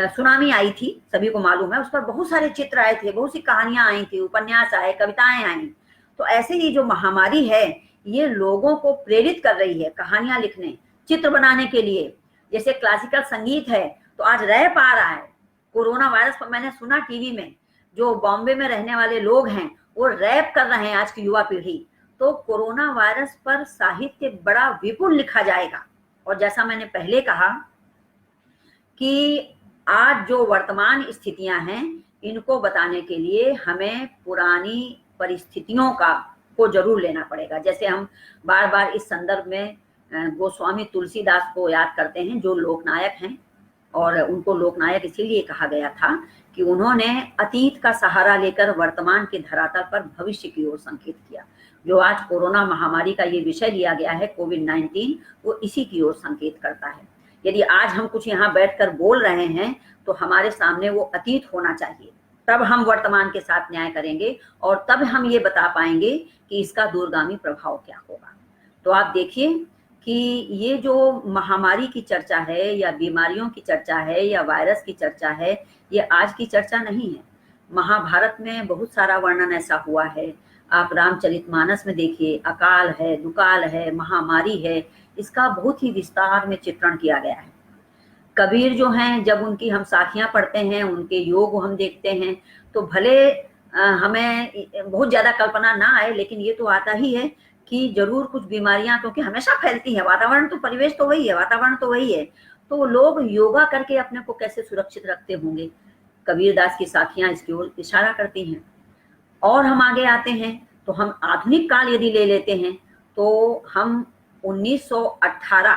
Speaker 2: सुनामी आई थी, सभी को मालूम है। उस पर बहुत सारे चित्र आए थे, बहुत सी कहानियां आई थी, उपन्यास आए, कविताएं आई। तो ऐसे ही जो महामारी है ये लोगों को प्रेरित कर रही है कहानियां लिखने, चित्र बनाने के लिए। जैसे क्लासिकल संगीत है तो आज रैप आ रहा है। कोरोना वायरस पर मैंने सुना टीवी में, जो बॉम्बे में रहने वाले लोग हैं वो रैप कर रहे हैं आज की युवा पीढ़ी। तो कोरोना वायरस पर साहित्य बड़ा विपुल लिखा जाएगा। और जैसा मैंने पहले कहा कि आज जो वर्तमान स्थितियां हैं इनको बताने के लिए हमें पुरानी परिस्थितियों को जरूर लेना पड़ेगा। जैसे हम बार बार इस संदर्भ में गोस्वामी तुलसीदास को याद करते हैं, जो लोकनायक हैं। और उनको लोकनायक इसीलिए कहा गया था कि उन्होंने अतीत का सहारा लेकर वर्तमान के धरातल पर भविष्य की ओर संकेत किया। जो आज कोरोना महामारी का ये विषय लिया गया है, कोविड-19, वो इसी की ओर संकेत करता है। यदि आज हम कुछ यहाँ बैठकर बोल रहे हैं तो हमारे सामने वो अतीत होना चाहिए, तब हम वर्तमान के साथ न्याय करेंगे और तब हम ये बता पाएंगे कि इसका दूरगामी प्रभाव क्या होगा। तो आप देखिए कि ये जो महामारी की चर्चा है या बीमारियों की चर्चा है या वायरस की चर्चा है, ये आज की चर्चा नहीं है। महाभारत में बहुत सारा वर्णन ऐसा हुआ है। आप रामचरितमानस में देखिए, अकाल है, दुकाल है, महामारी है, इसका बहुत ही विस्तार में चित्रण किया गया है। कबीर जो हैं, जब उनकी हम साखियां पढ़ते हैं, उनके योग हम देखते हैं, तो भले हमें बहुत ज्यादा कल्पना ना आए, लेकिन ये तो आता ही है कि जरूर कुछ बीमारियां, क्योंकि हमेशा फैलती है। वातावरण तो, परिवेश तो वही है, वातावरण तो वही है। तो लोग योगा करके अपने को कैसे सुरक्षित रखते होंगे, कबीरदास की साखियां इसकी ओर इशारा करती हैं। और हम आगे आते हैं तो हम आधुनिक काल यदि ले लेते हैं तो हम 1918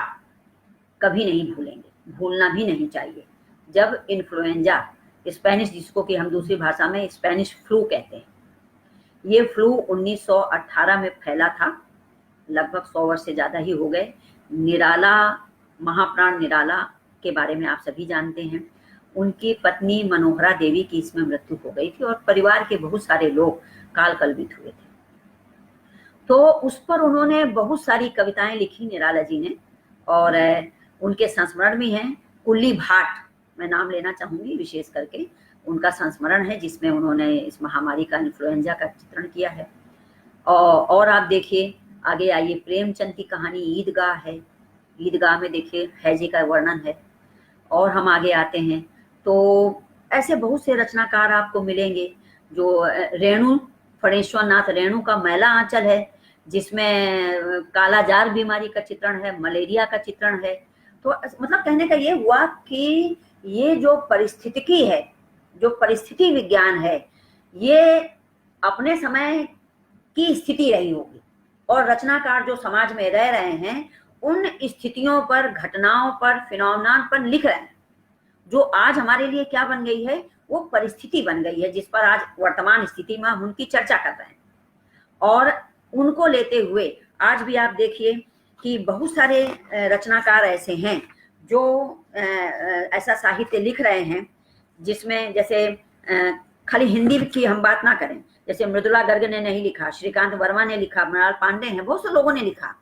Speaker 2: कभी नहीं भूलेंगे, भूलना भी नहीं चाहिए, जब इन्फ्लुएंजा, स्पेनिश, जिसको कि हम दूसरी भाषा में स्पेनिश फ्लू कहते हैं, ये फ्लू 1918 में फैला था। लगभग 100 वर्ष से ज्यादा ही हो गए। निराला, महाप्राण निराला के बारे में आप सभी जानते हैं। उनकी पत्नी मनोहरा देवी की इसमें मृत्यु हो गई थी और परिवार के बहुत सारे लोग काल कलवित हुए थे। तो उस पर उन्होंने बहुत सारी कविताएं लिखी निराला जी ने, और उनके संस्मरण भी हैं। कुल्ली भाट, मैं नाम लेना चाहूंगी विशेष करके, उनका संस्मरण है जिसमें उन्होंने इस महामारी का, इन्फ्लुएंजा का चित्रण किया है। और आप देखिए, आगे आइए, प्रेमचंद की कहानी ईदगाह है। ईदगाह में देखिए हैजे का वर्णन है। और हम आगे आते हैं तो ऐसे बहुत से रचनाकार आपको मिलेंगे। जो रेणु, फणेश्वर नाथ रेणु का मैला आंचल है, जिसमें कालाजार बीमारी का चित्रण है, मलेरिया का चित्रण है। तो मतलब कहने का ये हुआ कि ये जो परिस्थितिकी है, जो परिस्थिति विज्ञान है, ये अपने समय की स्थिति रही होगी और रचनाकार जो समाज में रह रहे हैं उन स्थितियों पर, घटनाओं पर, फिनोमेनन पर लिख रहे हैं। जो आज हमारे लिए क्या बन गई है, वो परिस्थिति बन गई है, जिस पर आज वर्तमान स्थिति में हम उनकी चर्चा कर रहे हैं। और उनको लेते हुए आज भी आप देखिए कि बहुत सारे रचनाकार ऐसे हैं जो ऐसा साहित्य लिख रहे हैं जिसमें, जैसे खाली हिंदी की हम बात ना करें, जैसे मृदुला गर्ग ने नहीं लिखा, श्रीकांत वर्मा ने लिखा, मृणाल पांडे हैं, बहुत से लोगों ने लिखा।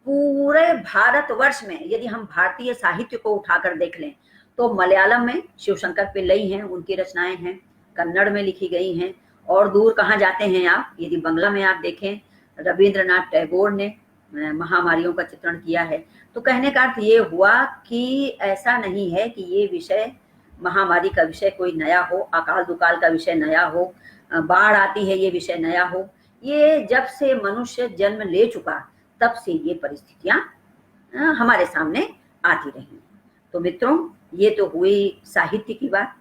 Speaker 2: पूरे भारतवर्ष में यदि हम भारतीय साहित्य को उठाकर देख लें तो मलयालम में शिवशंकर पिल्लई हैं, उनकी रचनाएं हैं, कन्नड़ में लिखी गई हैं। और दूर कहाँ जाते हैं आप, यदि बंगला में आप देखें, रविंद्रनाथ टैगोर ने महामारियों का चित्रण किया है। तो कहने का अर्थ ये हुआ कि ऐसा नहीं है कि ये विषय, महामारी का विषय कोई नया हो, अकाल दुकाल का विषय नया हो, बाढ़ आती है ये विषय नया हो। ये जब से मनुष्य जन्म ले चुका तब से ये परिस्थितियां हमारे सामने आती रही। तो मित्रों, ये तो हुई साहित्य की बात।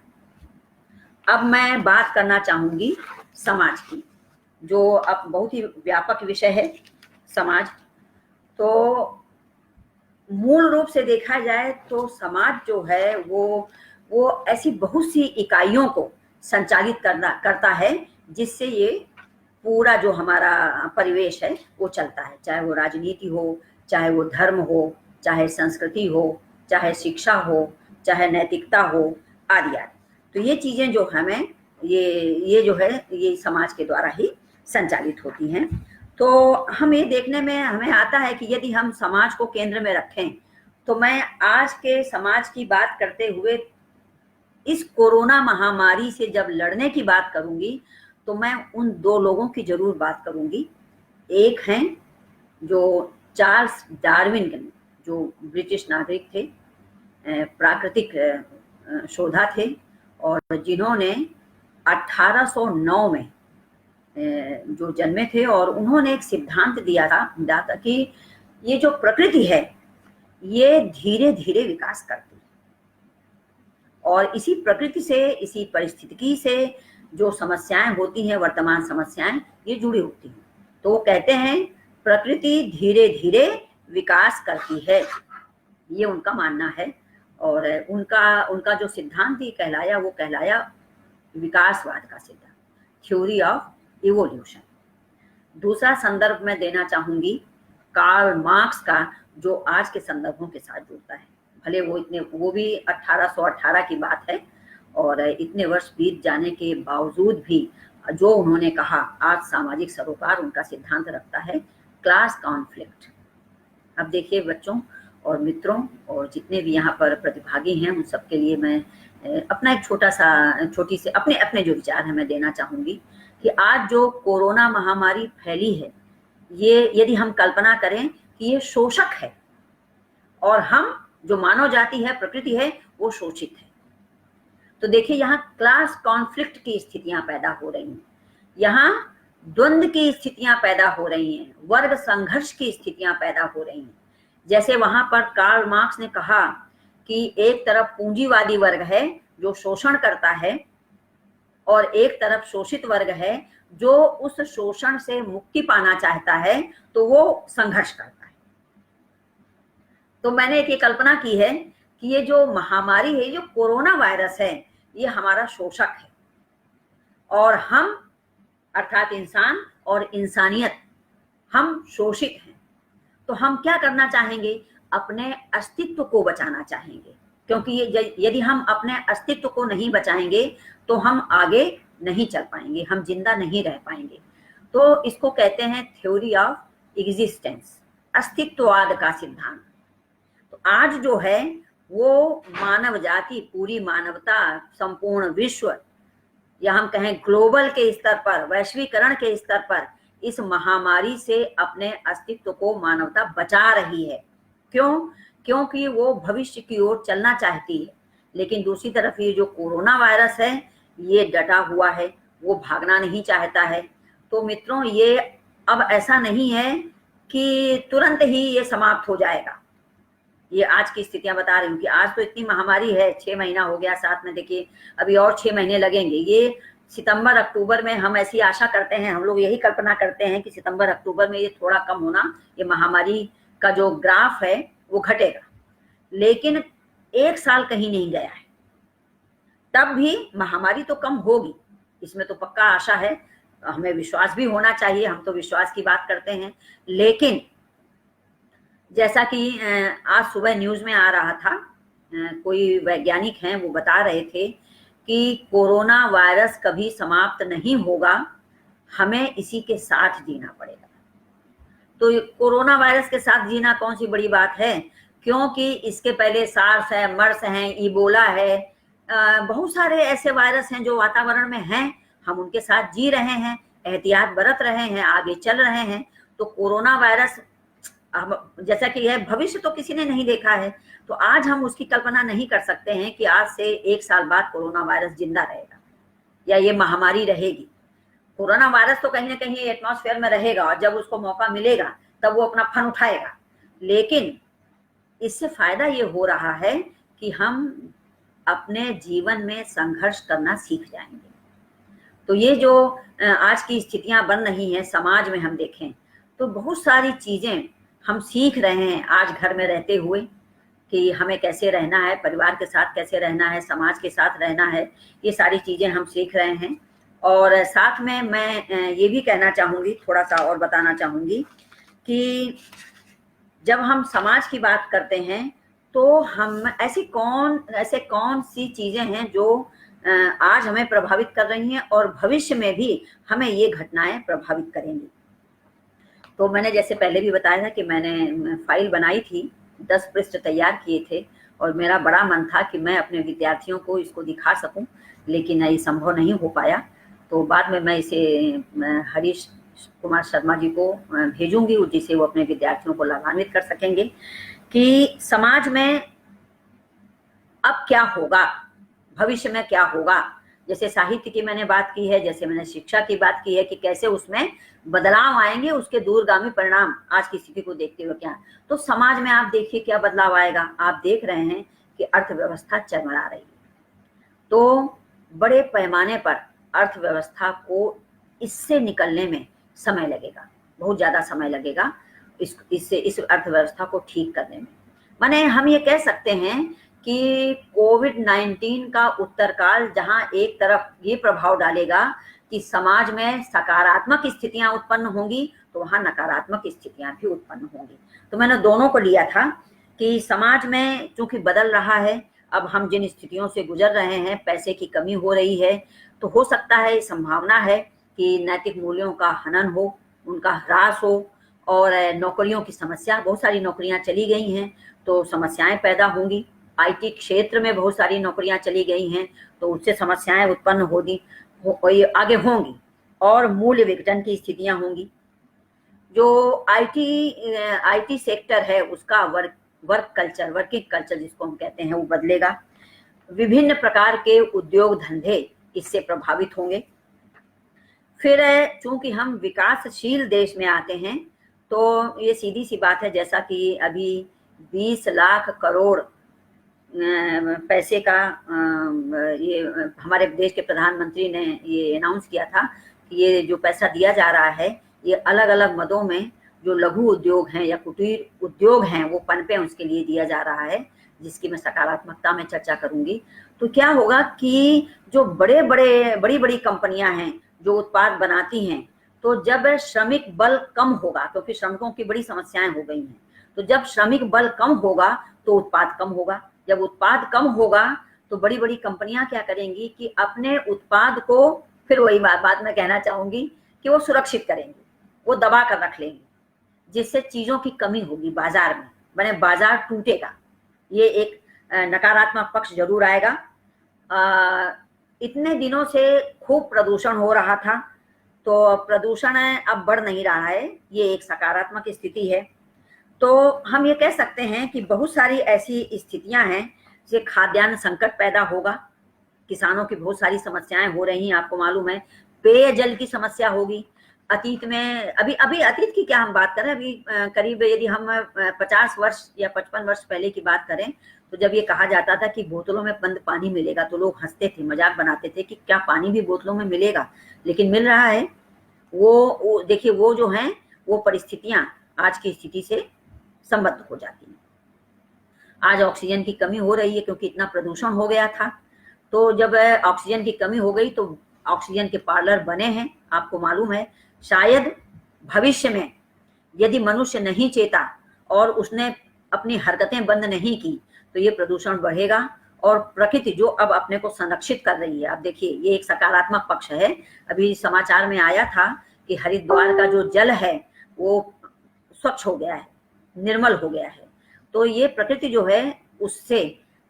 Speaker 2: अब मैं बात करना चाहूंगी समाज की, जो अब बहुत ही व्यापक विषय है समाज। तो मूल रूप से देखा जाए तो समाज जो है वो वो ऐसी बहुत सी इकाइयों को संचालित करता है जिससे ये पूरा जो हमारा परिवेश है वो चलता है, चाहे वो राजनीति हो, चाहे वो धर्म हो, चाहे संस्कृति हो, चाहे शिक्षा हो, चाहे नैतिकता हो, आदि आदि। तो ये चीजें जो हमें ये जो है ये समाज के द्वारा ही संचालित होती हैं। तो हम ये देखने में हमें आता है कि यदि हम समाज को केंद्र में रखें, तो मैं आज के समाज की बात करते हुए इस कोरोना महामारी से जब लड़ने की बात करूंगी तो मैं उन दो लोगों की जरूर बात करूंगी। एक हैं जो चार्ल्स डार्विन, जो ब्रिटिश नागरिक थे, प्राकृतिक शोधा थे, और जिन्होंने 1809 में जो जन्मे थे, और उन्होंने एक सिद्धांत दिया था कि ये जो प्रकृति है ये धीरे धीरे विकास करती है, और इसी प्रकृति से, इसी परिस्थिति से जो समस्याएं होती हैं, वर्तमान समस्याएं, ये जुड़ी होती हैं। तो वो कहते हैं प्रकृति धीरे धीरे विकास करती है, ये उनका मानना है। और उनका जो सिद्धांत ही कहलाया, वो कहलाया विकासवाद का सिद्धांत, थ्योरी ऑफ इवोल्यूशन। दूसरा संदर्भ मैं देना चाहूंगी कार्ल मार्क्स का, जो आज के संदर्भों के साथ जुड़ता है। भले वो भी 1818 की बात है, और इतने वर्ष बीत जाने के बावजूद भी जो उन्होंने कहा, आज सामाजिक सरोकार उनका सिद्धांत रखता है क्लास कॉन्फ्लिक्ट। अब देखिए बच्चों और मित्रों और जितने भी यहाँ पर प्रतिभागी हैं, उन सबके लिए मैं अपना एक छोटी सी अपने जो विचार है मैं देना चाहूंगी कि आज जो कोरोना महामारी फैली है, ये यदि हम कल्पना करें कि ये शोषक है और हम जो मानव जाति है, प्रकृति है, वो शोषित है, तो देखिए यहाँ क्लास कॉन्फ्लिक्ट की स्थितियां पैदा हो रही हैं, यहाँ द्वंद्व की स्थितियां पैदा हो रही हैं, वर्ग संघर्ष की स्थितियां पैदा हो रही हैं। जैसे वहां पर कार्ल मार्क्स ने कहा कि एक तरफ पूंजीवादी वर्ग है जो शोषण करता है, और एक तरफ शोषित वर्ग है जो उस शोषण से मुक्ति पाना चाहता है, तो वो संघर्ष करता है। तो मैंने एक ये कल्पना की है कि ये जो महामारी है, जो कोरोना वायरस है, ये हमारा शोषक है, और हम अर्थात इंसान और इंसानियत, हम शोषित हैं। तो हम क्या करना चाहेंगे? अपने अस्तित्व को बचाना चाहेंगे, क्योंकि ये यदि हम अपने अस्तित्व को नहीं बचाएंगे तो हम आगे नहीं चल पाएंगे, हम जिंदा नहीं रह पाएंगे। तो इसको कहते हैं थ्योरी ऑफ एग्जिस्टेंस, अस्तित्ववाद का सिद्धांत। तो आज जो है वो मानव जाति, पूरी मानवता, संपूर्ण विश्व, या हम कहें ग्लोबल के स्तर पर, वैश्वीकरण के स्तर पर, इस महामारी से अपने अस्तित्व को मानवता बचा रही है। क्यों? क्योंकि वो भविष्य की ओर चलना चाहती है। लेकिन दूसरी तरफ ये जो कोरोना वायरस है, ये डटा हुआ है, वो भागना नहीं चाहता है। तो मित्रों, ये अब ऐसा नहीं है कि तुरंत ही ये समाप्त हो जाएगा। ये आज की स्थितियां बता रही हूँ कि आज तो इतनी महामारी है, 6 महीना हो गया, साथ में देखिए अभी और 6 महीने लगेंगे। ये सितंबर अक्टूबर में हम ऐसी आशा करते हैं, हम लोग यही कल्पना करते हैं कि सितंबर अक्टूबर में ये थोड़ा कम होना, ये महामारी का जो ग्राफ है वो घटेगा। लेकिन 1 साल कहीं नहीं गया है, तब भी महामारी तो कम होगी, इसमें तो पक्का आशा है। हमें विश्वास भी होना चाहिए, हम तो विश्वास की बात करते हैं। लेकिन जैसा कि आज सुबह न्यूज में आ रहा था, कोई वैज्ञानिक हैं, वो बता रहे थे कि कोरोना वायरस कभी समाप्त नहीं होगा, हमें इसी के साथ जीना पड़ेगा। तो कोरोना वायरस के साथ जीना कौन सी बड़ी बात है, क्योंकि इसके पहले सार्स है, मर्स है, इबोला है, बहुत सारे ऐसे वायरस हैं जो वातावरण में हैं, हम उनके साथ जी रहे हैं, एहतियात बरत रहे हैं, आगे चल रहे हैं। तो कोरोना वायरस जैसा कि है, भविष्य तो किसी ने नहीं देखा है, तो आज हम उसकी कल्पना नहीं कर सकते हैं कि आज से 1 साल बाद कोरोना वायरस जिंदा रहेगा या ये महामारी रहेगी। कोरोना वायरस तो कहीं ना कहीं एटमॉस्फेयर में रहेगा, और जब उसको मौका मिलेगा तब वो अपना फन उठाएगा। लेकिन इससे फायदा ये हो रहा है कि हम अपने जीवन में संघर्ष करना सीख जाएंगे। तो ये जो आज की स्थितियां बन रही हैं समाज में, हम देखें तो बहुत सारी चीजें हम सीख रहे हैं आज घर में रहते हुए। कि हमें कैसे रहना है, परिवार के साथ कैसे रहना है, समाज के साथ रहना है, ये सारी चीज़ें हम सीख रहे हैं। और साथ में मैं ये भी कहना चाहूँगी, थोड़ा सा और बताना चाहूँगी कि जब हम समाज की बात करते हैं तो हम ऐसे कौन सी चीज़ें हैं जो आज हमें प्रभावित कर रही हैं और भविष्य में भी हमें ये घटनाएं प्रभावित करेंगी। तो मैंने जैसे पहले भी बताया था कि मैंने फाइल बनाई थी, 10 पृष्ठ तैयार किए थे और मेरा बड़ा मन था कि मैं अपने विद्यार्थियों को इसको दिखा सकूं, लेकिन ये संभव नहीं हो पाया। तो बाद में मैं इसे हरीश कुमार शर्मा जी को भेजूंगी, जिसे वो अपने विद्यार्थियों को लाभान्वित कर सकेंगे कि समाज में अब क्या होगा, भविष्य में क्या होगा। जैसे साहित्य की मैंने बात की है, जैसे मैंने शिक्षा की बात की है कि कैसे उसमें बदलाव आएंगे, उसके दूरगामी परिणाम आज की स्थिति को देखते हुए क्या। तो समाज में आप देखिए क्या बदलाव आएगा। आप देख रहे हैं कि अर्थव्यवस्था चरमरा रही है, तो बड़े पैमाने पर अर्थव्यवस्था को इससे निकलने में समय लगेगा, बहुत ज्यादा समय लगेगा इस अर्थव्यवस्था को ठीक करने में। माने हम ये कह सकते हैं कि कोविड-19 का उत्तरकाल जहां एक तरफ ये प्रभाव डालेगा कि समाज में सकारात्मक स्थितियां उत्पन्न होंगी, तो वहां नकारात्मक स्थितियां भी उत्पन्न होंगी। तो मैंने दोनों को लिया था कि समाज में चूंकि बदल रहा है, अब हम जिन स्थितियों से गुजर रहे हैं, पैसे की कमी हो रही है, तो हो सकता है, संभावना है कि नैतिक मूल्यों का हनन हो, उनका ह्रास हो और नौकरियों की समस्या, बहुत सारी नौकरियां चली गई हैं तो समस्याएं पैदा होंगी। आईटी क्षेत्र में बहुत सारी नौकरियां चली गई हैं तो उससे समस्याएं उत्पन्न होगी, आगे होंगी और मूल्य विघटन की स्थितियां होंगी। जो आईटी सेक्टर है उसका वर्किंग कल्चर जिसको हम कहते हैं, वो बदलेगा। विभिन्न प्रकार के उद्योग धंधे इससे प्रभावित होंगे। फिर चूंकि हम विकासशील देश में आते हैं तो ये सीधी सी बात है, जैसा कि अभी 20 लाख करोड़ पैसे का ये हमारे देश के प्रधानमंत्री ने ये अनाउंस किया था कि ये जो पैसा दिया जा रहा है ये अलग अलग मदों में जो लघु उद्योग हैं या कुटीर उद्योग हैं वो पनपे, उसके लिए दिया जा रहा है, जिसकी मैं सकारात्मकता में चर्चा करूंगी। तो क्या होगा कि जो बड़ी बड़ी कंपनियां हैं जो उत्पाद बनाती हैं, तो जब श्रमिक बल कम होगा, क्योंकि श्रमिकों की बड़ी समस्याएं हो गई हैं, तो जब श्रमिक बल कम होगा तो उत्पाद कम होगा। जब उत्पाद कम होगा तो बड़ी बड़ी कंपनियां क्या करेंगी कि अपने उत्पाद को, फिर वही बात मैं कहना चाहूंगी कि वो सुरक्षित करेंगी, वो दबा कर रख लेंगी, जिससे चीजों की कमी होगी बाजार में, बने बाजार टूटेगा। ये एक नकारात्मक पक्ष जरूर आएगा। इतने दिनों से खूब प्रदूषण हो रहा था, तो प्रदूषण अब बढ़ नहीं रहा है, ये एक सकारात्मक स्थिति है। तो हम ये कह सकते हैं कि बहुत सारी ऐसी स्थितियां हैं जैसे खाद्यान्न संकट पैदा होगा, किसानों की बहुत सारी समस्याएं हो रही हैं, आपको मालूम है। पेयजल की समस्या होगी। अतीत में अभी अतीत की क्या हम बात करें, अभी करीब यदि हम 50 वर्ष या 55 वर्ष पहले की बात करें, तो जब ये कहा जाता था कि बोतलों में बंद पानी मिलेगा तो लोग हंसते थे, मजाक बनाते थे कि क्या पानी भी बोतलों में मिलेगा, लेकिन मिल रहा है। वो देखिए, वो जो है वो परिस्थितियां आज की स्थिति से संबद्ध हो जाती है। आज ऑक्सीजन की कमी हो रही है क्योंकि इतना प्रदूषण हो गया था। तो जब ऑक्सीजन की कमी हो गई तो ऑक्सीजन के पार्लर बने हैं, आपको मालूम है। शायद भविष्य में यदि मनुष्य नहीं चेता और उसने अपनी हरकतें बंद नहीं की तो ये प्रदूषण बढ़ेगा और प्रकृति जो अब अपने को संरक्षित कर रही है। आप देखिए, ये एक सकारात्मक पक्ष है। अभी समाचार में आया था कि हरिद्वार का जो जल है वो स्वच्छ हो गया है, निर्मल हो गया है। तो ये प्रकृति जो है उससे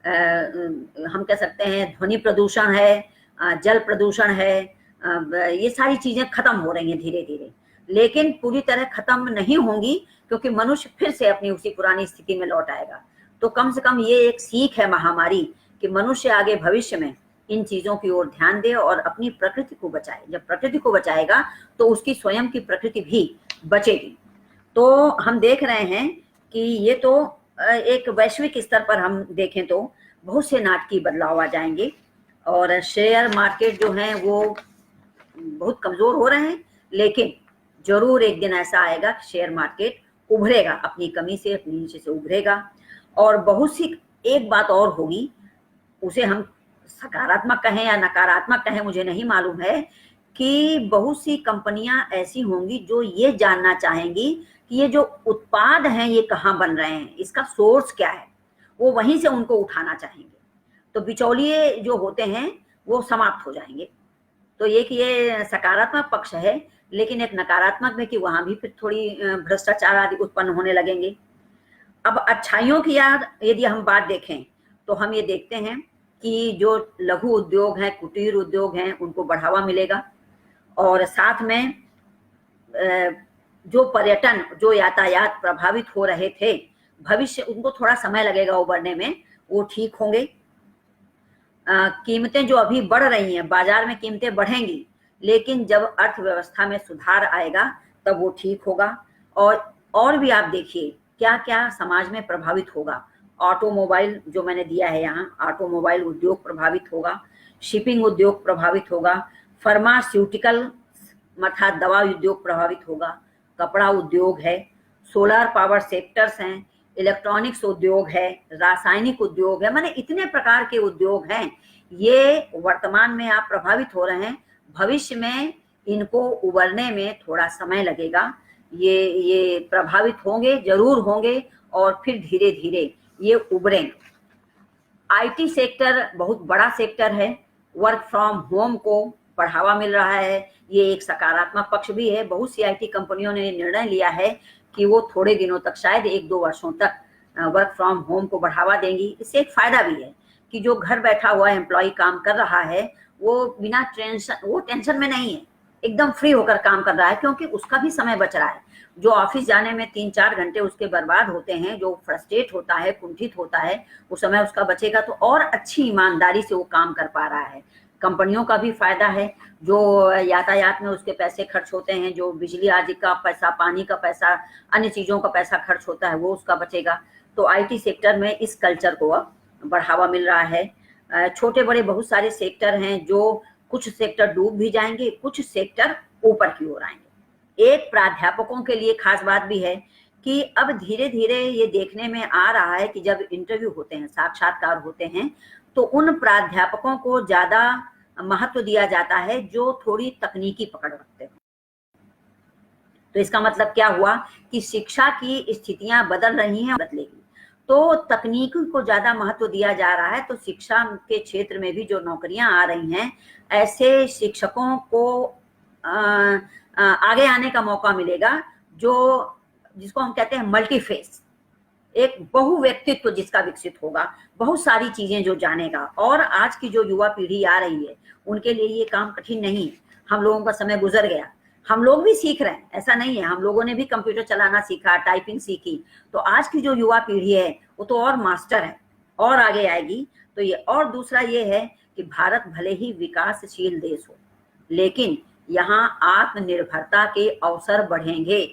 Speaker 2: हम कह सकते हैं ध्वनि प्रदूषण है, जल प्रदूषण है, ये सारी चीजें खत्म हो रही हैं धीरे धीरे, लेकिन पूरी तरह खत्म नहीं होंगी क्योंकि मनुष्य फिर से अपनी उसी पुरानी स्थिति में लौट आएगा। तो कम से कम ये एक सीख है महामारी कि मनुष्य आगे भविष्य में इन चीजों की ओर ध्यान दे और अपनी प्रकृति को बचाए। जब प्रकृति को बचाएगा तो उसकी स्वयं की प्रकृति भी बचेगी। तो हम देख रहे हैं कि ये तो एक वैश्विक स्तर पर हम देखें तो बहुत से नाटकीय बदलाव आ जाएंगे और शेयर मार्केट जो है वो बहुत कमजोर हो रहे हैं, लेकिन जरूर एक दिन ऐसा आएगा कि शेयर मार्केट उभरेगा, अपनी कमी से, अपनी नीचे से उभरेगा। और बहुत सी एक बात और होगी, उसे हम सकारात्मक कहें या नकारात्मक कहें मुझे नहीं मालूम है, कि बहुत सी कंपनियां ऐसी होंगी जो ये जानना चाहेंगी कि ये जो उत्पाद हैं ये कहाँ बन रहे हैं, इसका सोर्स क्या है, वो वहीं से उनको उठाना चाहेंगे। तो बिचौलिए जो होते हैं वो समाप्त हो जाएंगे। तो एक ये सकारात्मक पक्ष है, लेकिन एक नकारात्मक में कि वहां भी फिर थोड़ी भ्रष्टाचार आदि उत्पन्न होने लगेंगे। अब अच्छाइयों की यदि हम बात देखें तो हम ये देखते हैं कि जो लघु उद्योग हैं, कुटीर उद्योग हैं, उनको बढ़ावा मिलेगा। और साथ में जो पर्यटन, जो यातायात प्रभावित हो रहे थे, भविष्य उनको थोड़ा समय लगेगा उबरने में, वो ठीक होंगे। कीमतें जो अभी बढ़ रही हैं, बाजार में कीमतें बढ़ेंगी, लेकिन जब अर्थव्यवस्था में सुधार आएगा तब वो ठीक होगा। और भी आप देखिए क्या क्या समाज में प्रभावित होगा। ऑटोमोबाइल जो मैंने दिया है यहाँ, ऑटोमोबाइल उद्योग प्रभावित होगा, शिपिंग उद्योग प्रभावित होगा, फार्मास्यूटिकल अर्थात दवा उद्योग प्रभावित होगा, कपड़ा उद्योग है, सोलर पावर सेक्टर्स हैं, इलेक्ट्रॉनिक्स उद्योग है, रासायनिक उद्योग है, माने इतने प्रकार के उद्योग हैं। ये वर्तमान में आप प्रभावित हो रहे हैं, भविष्य में इनको उबरने में थोड़ा समय लगेगा। ये प्रभावित होंगे, जरूर होंगे, और फिर धीरे धीरे ये उबरेंगे। आईटी सेक्टर बहुत बड़ा सेक्टर है, वर्क फ्रॉम होम को बढ़ावा मिल रहा है, ये एक सकारात्मक पक्ष भी है। बहुत सी आईटी कंपनियों ने निर्णय लिया है कि वो थोड़े दिनों तक, शायद 1-2 वर्षों तक वर्क फ्रॉम होम को बढ़ावा देंगी। इससे एक फायदा भी है कि जो घर बैठा हुआ एम्प्लॉय काम कर रहा है वो बिना टेंशन में नहीं है, एकदम फ्री होकर काम कर रहा है, क्योंकि उसका भी समय बच रहा है। जो ऑफिस जाने में 3-4 घंटे उसके बर्बाद होते हैं, जो फ्रस्ट्रेट होता है, कुंठित होता है, वो समय उसका बचेगा तो और अच्छी ईमानदारी से वो काम कर पा रहा है। कंपनियों का भी फायदा है, जो यातायात में उसके पैसे खर्च होते हैं, जो बिजली आदि का पैसा, पानी का पैसा, अन्य चीजों का पैसा खर्च होता है, वो उसका बचेगा। तो आईटी सेक्टर में इस कल्चर को अब बढ़ावा मिल रहा है। छोटे बड़े बहुत सारे सेक्टर हैं, जो कुछ सेक्टर डूब भी जाएंगे, कुछ सेक्टर ऊपर की ओर आएंगे। एक प्राध्यापकों के लिए खास बात भी है कि अब धीरे धीरे ये देखने में आ रहा है कि जब इंटरव्यू होते हैं, साक्षात्कार होते हैं, तो उन प्राध्यापकों को ज्यादा महत्व दिया जाता है जो थोड़ी तकनीकी पकड़ रखते हैं। तो इसका मतलब क्या हुआ कि शिक्षा की स्थितियां बदल रही हैं, बदलेगी, तो तकनीक को ज्यादा महत्व दिया जा रहा है। तो शिक्षा के क्षेत्र में भी जो नौकरियां आ रही हैं, ऐसे शिक्षकों को आगे आने का मौका मिलेगा, जो जिसको हम कहते हैं मल्टीफेस, एक बहु व्यक्तित्व जिसका विकसित होगा, बहुत सारी चीजें जो जानेगा। और आज की जो युवा पीढ़ी आ रही है उनके लिए ये काम कठिन नहीं है। हम लोगों का समय गुजर गया, हम लोग भी सीख रहे हैं, ऐसा नहीं है, हम लोगों ने भी कंप्यूटर चलाना सीखा, टाइपिंग सीखी। तो आज की जो युवा पीढ़ी है वो तो और मास्टर है, और आगे आएगी। तो ये, और दूसरा ये है कि भारत भले ही विकासशील देश हो, लेकिन यहाँ आत्मनिर्भरता के अवसर बढ़ेंगे।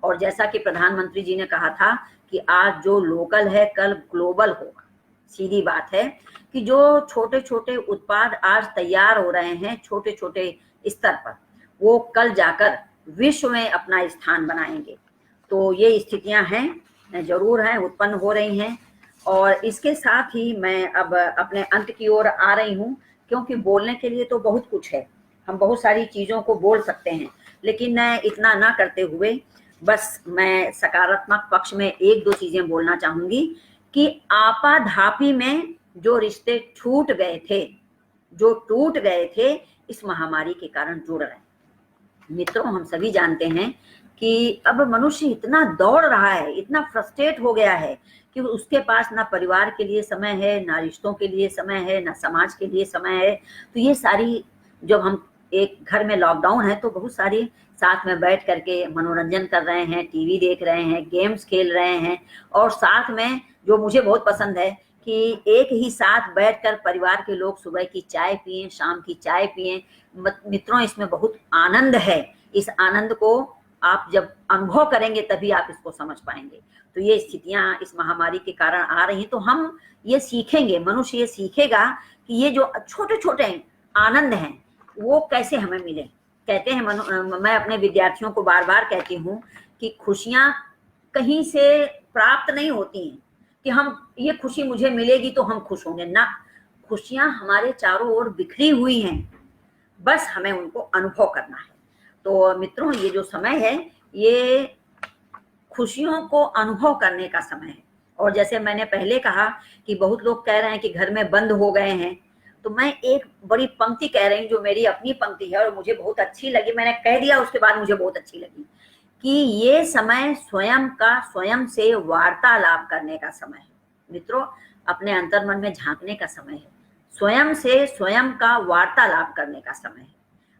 Speaker 2: और जैसा कि प्रधानमंत्री जी ने कहा था कि आज जो लोकल है कल ग्लोबल होगा। सीधी बात है कि जो छोटे छोटे उत्पाद आज तैयार हो रहे हैं छोटे छोटे स्तर पर, वो कल जाकर विश्व में अपना स्थान बनाएंगे। तो ये स्थितियां हैं, जरूर हैं, उत्पन्न हो रही हैं। और इसके साथ ही मैं अब अपने अंत की ओर आ रही हूँ, क्योंकि बोलने के लिए तो बहुत कुछ है, हम बहुत सारी चीजों को बोल सकते हैं, लेकिन इतना ना करते हुए बस मैं सकारात्मक पक्ष में 1-2 चीजें बोलना चाहूंगी कि आपाधापी में जो रिश्ते छूट गए थे, जो टूट गए थे, इस महामारी के कारण जुड़ रहे हैं। मित्रों, हम सभी जानते हैं कि अब मनुष्य इतना दौड़ रहा है, इतना फ्रस्ट्रेट हो गया है कि उसके पास ना परिवार के लिए समय है, ना रिश्तों के लिए समय है, ना समाज के लिए समय है। तो ये सारी, जब हम एक घर में लॉकडाउन है तो बहुत सारी साथ में बैठ करके मनोरंजन कर रहे हैं, टीवी देख रहे हैं, गेम्स खेल रहे हैं, और साथ में जो मुझे बहुत पसंद है कि एक ही साथ बैठकर परिवार के लोग सुबह की चाय पिएं, शाम की चाय पिएं। मित्रों, इसमें बहुत आनंद है। इस आनंद को आप जब अनुभव करेंगे तभी आप इसको समझ पाएंगे। तो ये स्थितियां इस महामारी के कारण आ रही हैं, तो हम ये सीखेंगे, मनुष्य ये सीखेगा कि ये जो छोटे छोटे आनंद हैं वो कैसे हमें मिले। कहते हैं, मैं अपने विद्यार्थियों को बार बार कहती हूँ कि खुशियां कहीं से प्राप्त नहीं होती हैं, कि हम ये खुशी मुझे मिलेगी तो हम खुश होंगे ना। खुशियां हमारे चारों ओर बिखरी हुई हैं, बस हमें उनको अनुभव करना है। तो मित्रों, ये जो समय है ये खुशियों को अनुभव करने का समय है। और जैसे मैंने पहले कहा कि बहुत लोग कह रहे हैं कि घर में बंद हो गए हैं, तो मैं एक बड़ी पंक्ति कह रही हूँ जो मेरी अपनी पंक्ति है और मुझे बहुत अच्छी लगी। मैंने कह दिया, उसके बाद मुझे बहुत अच्छी लगी कि ये समय स्वयं का स्वयं से वार्तालाप करने का समय है। मित्रों, अपने अंतर्मन में झांकने का समय है, स्वयं से स्वयं का वार्तालाप करने का समय है।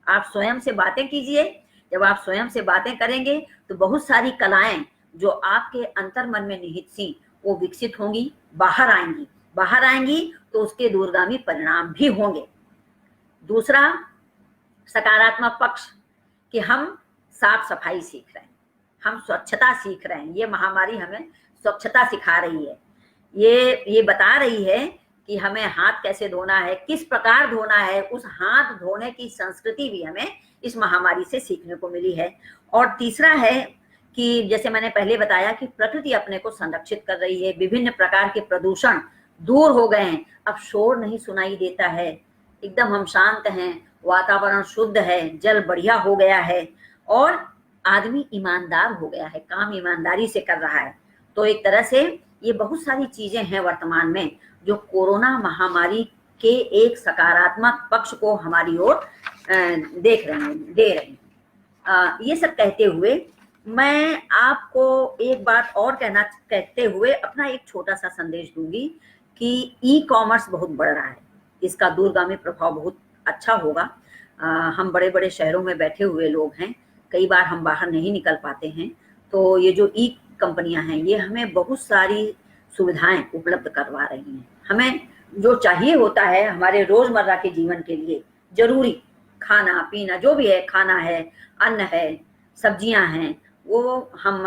Speaker 2: आप स्वयं से बातें कीजिए। जब आप स्वयं से बातें करेंगे तो बहुत सारी कलाएं जो आपके अंतर्मन में निहित थी वो विकसित होंगी, बाहर आएंगी तो उसके दूरगामी परिणाम भी होंगे। दूसरा सकारात्मक पक्ष कि हम साफ सफाई सीख रहे हैं, हम स्वच्छता सीख रहे हैं। ये महामारी हमें स्वच्छता सिखा रही है, ये बता रही है कि हमें हाथ कैसे धोना है, किस प्रकार धोना है। उस हाथ धोने की संस्कृति भी हमें इस महामारी से सीखने को मिली है। और तीसरा है कि जैसे मैंने पहले बताया कि प्रकृति अपने को संरक्षित कर रही है, विभिन्न प्रकार के प्रदूषण दूर हो गए हैं, अब शोर नहीं सुनाई देता है, एकदम हम शांत हैं, वातावरण शुद्ध है, जल बढ़िया हो गया है और आदमी ईमानदार हो गया है, काम ईमानदारी से कर रहा है। तो एक तरह से ये बहुत सारी चीजें हैं वर्तमान में जो कोरोना महामारी के एक सकारात्मक पक्ष को हमारी ओर दे रही हैं। ये सब कहते हुए मैं आपको एक बात और कहते हुए अपना एक छोटा सा संदेश दूंगी कि ई कॉमर्स बहुत बढ़ रहा है, इसका दूरगामी प्रभाव बहुत अच्छा होगा। हम बड़े बड़े शहरों में बैठे हुए लोग हैं, कई बार हम बाहर नहीं निकल पाते हैं, तो ये जो ई कंपनियां हैं ये हमें बहुत सारी सुविधाएं उपलब्ध करवा रही हैं। हमें जो चाहिए होता है हमारे रोजमर्रा के जीवन के लिए जरूरी खाना पीना जो भी है, खाना है, अन्न है, सब्जियां हैं, वो हम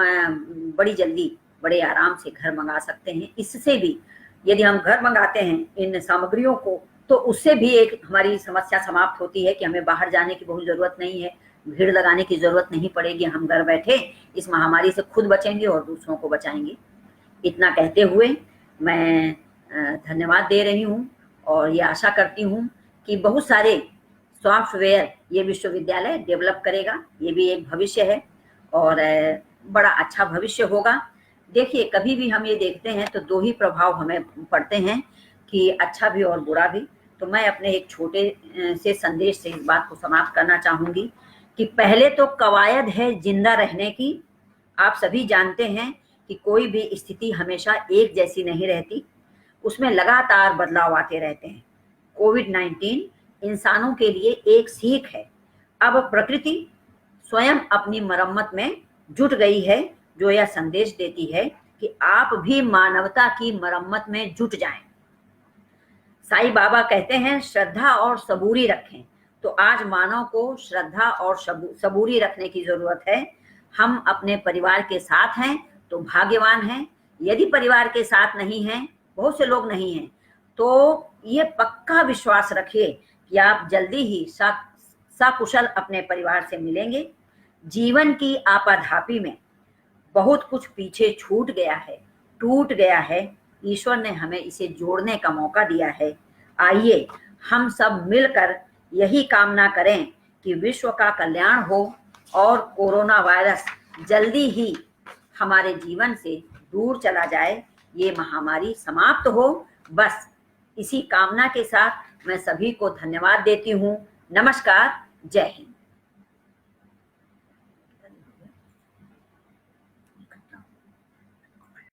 Speaker 2: बड़ी जल्दी बड़े आराम से घर मंगा सकते हैं। इससे भी यदि हम घर मंगाते हैं इन सामग्रियों को तो उससे भी एक हमारी समस्या समाप्त होती है कि हमें बाहर जाने की बहुत जरूरत नहीं है, भीड़ लगाने की जरूरत नहीं पड़ेगी। हम घर बैठे इस महामारी से खुद बचेंगे और दूसरों को बचाएंगे। इतना कहते हुए मैं धन्यवाद दे रही हूँ और ये आशा करती हूँ कि बहुत सारे सॉफ्टवेयर ये विश्वविद्यालय डेवलप करेगा। ये भी एक भविष्य है और बड़ा अच्छा भविष्य होगा। देखिए, कभी भी हम ये देखते हैं तो दो ही प्रभाव हमें पड़ते हैं कि अच्छा भी और बुरा भी। तो मैं अपने एक छोटे से संदेश से इस बात को समाप्त करना चाहूंगी कि पहले तो कवायद है जिंदा रहने की। आप सभी जानते हैं कि कोई भी स्थिति हमेशा एक जैसी नहीं रहती, उसमें लगातार बदलाव आते रहते हैं। कोविड-19 इंसानों के लिए एक सीख है। अब प्रकृति स्वयं अपनी मरम्मत में जुट गई है, जो यह संदेश देती है कि आप भी मानवता की मरम्मत में जुट जाएं। साईं बाबा कहते हैं श्रद्धा और सबूरी रखें, तो आज मानव को श्रद्धा और सबूरी रखने की जरूरत है। हम अपने परिवार के साथ हैं तो भाग्यवान हैं, यदि परिवार के साथ नहीं हैं, बहुत से लोग नहीं हैं, तो ये पक्का विश्वास रखिए कि आप जल्दी ही सकुशल अपने परिवार से मिलेंगे। जीवन की आपाधापी में बहुत कुछ पीछे छूट गया है, टूट गया है, ईश्वर ने हमें इसे जोड़ने का मौका दिया है। आइए हम सब मिलकर यही कामना करें कि विश्व का कल्याण हो और कोरोना वायरस जल्दी ही हमारे जीवन से दूर चला जाए, ये महामारी समाप्त हो। बस इसी कामना के साथ मैं सभी को धन्यवाद देती हूँ। नमस्कार, जय हिंद।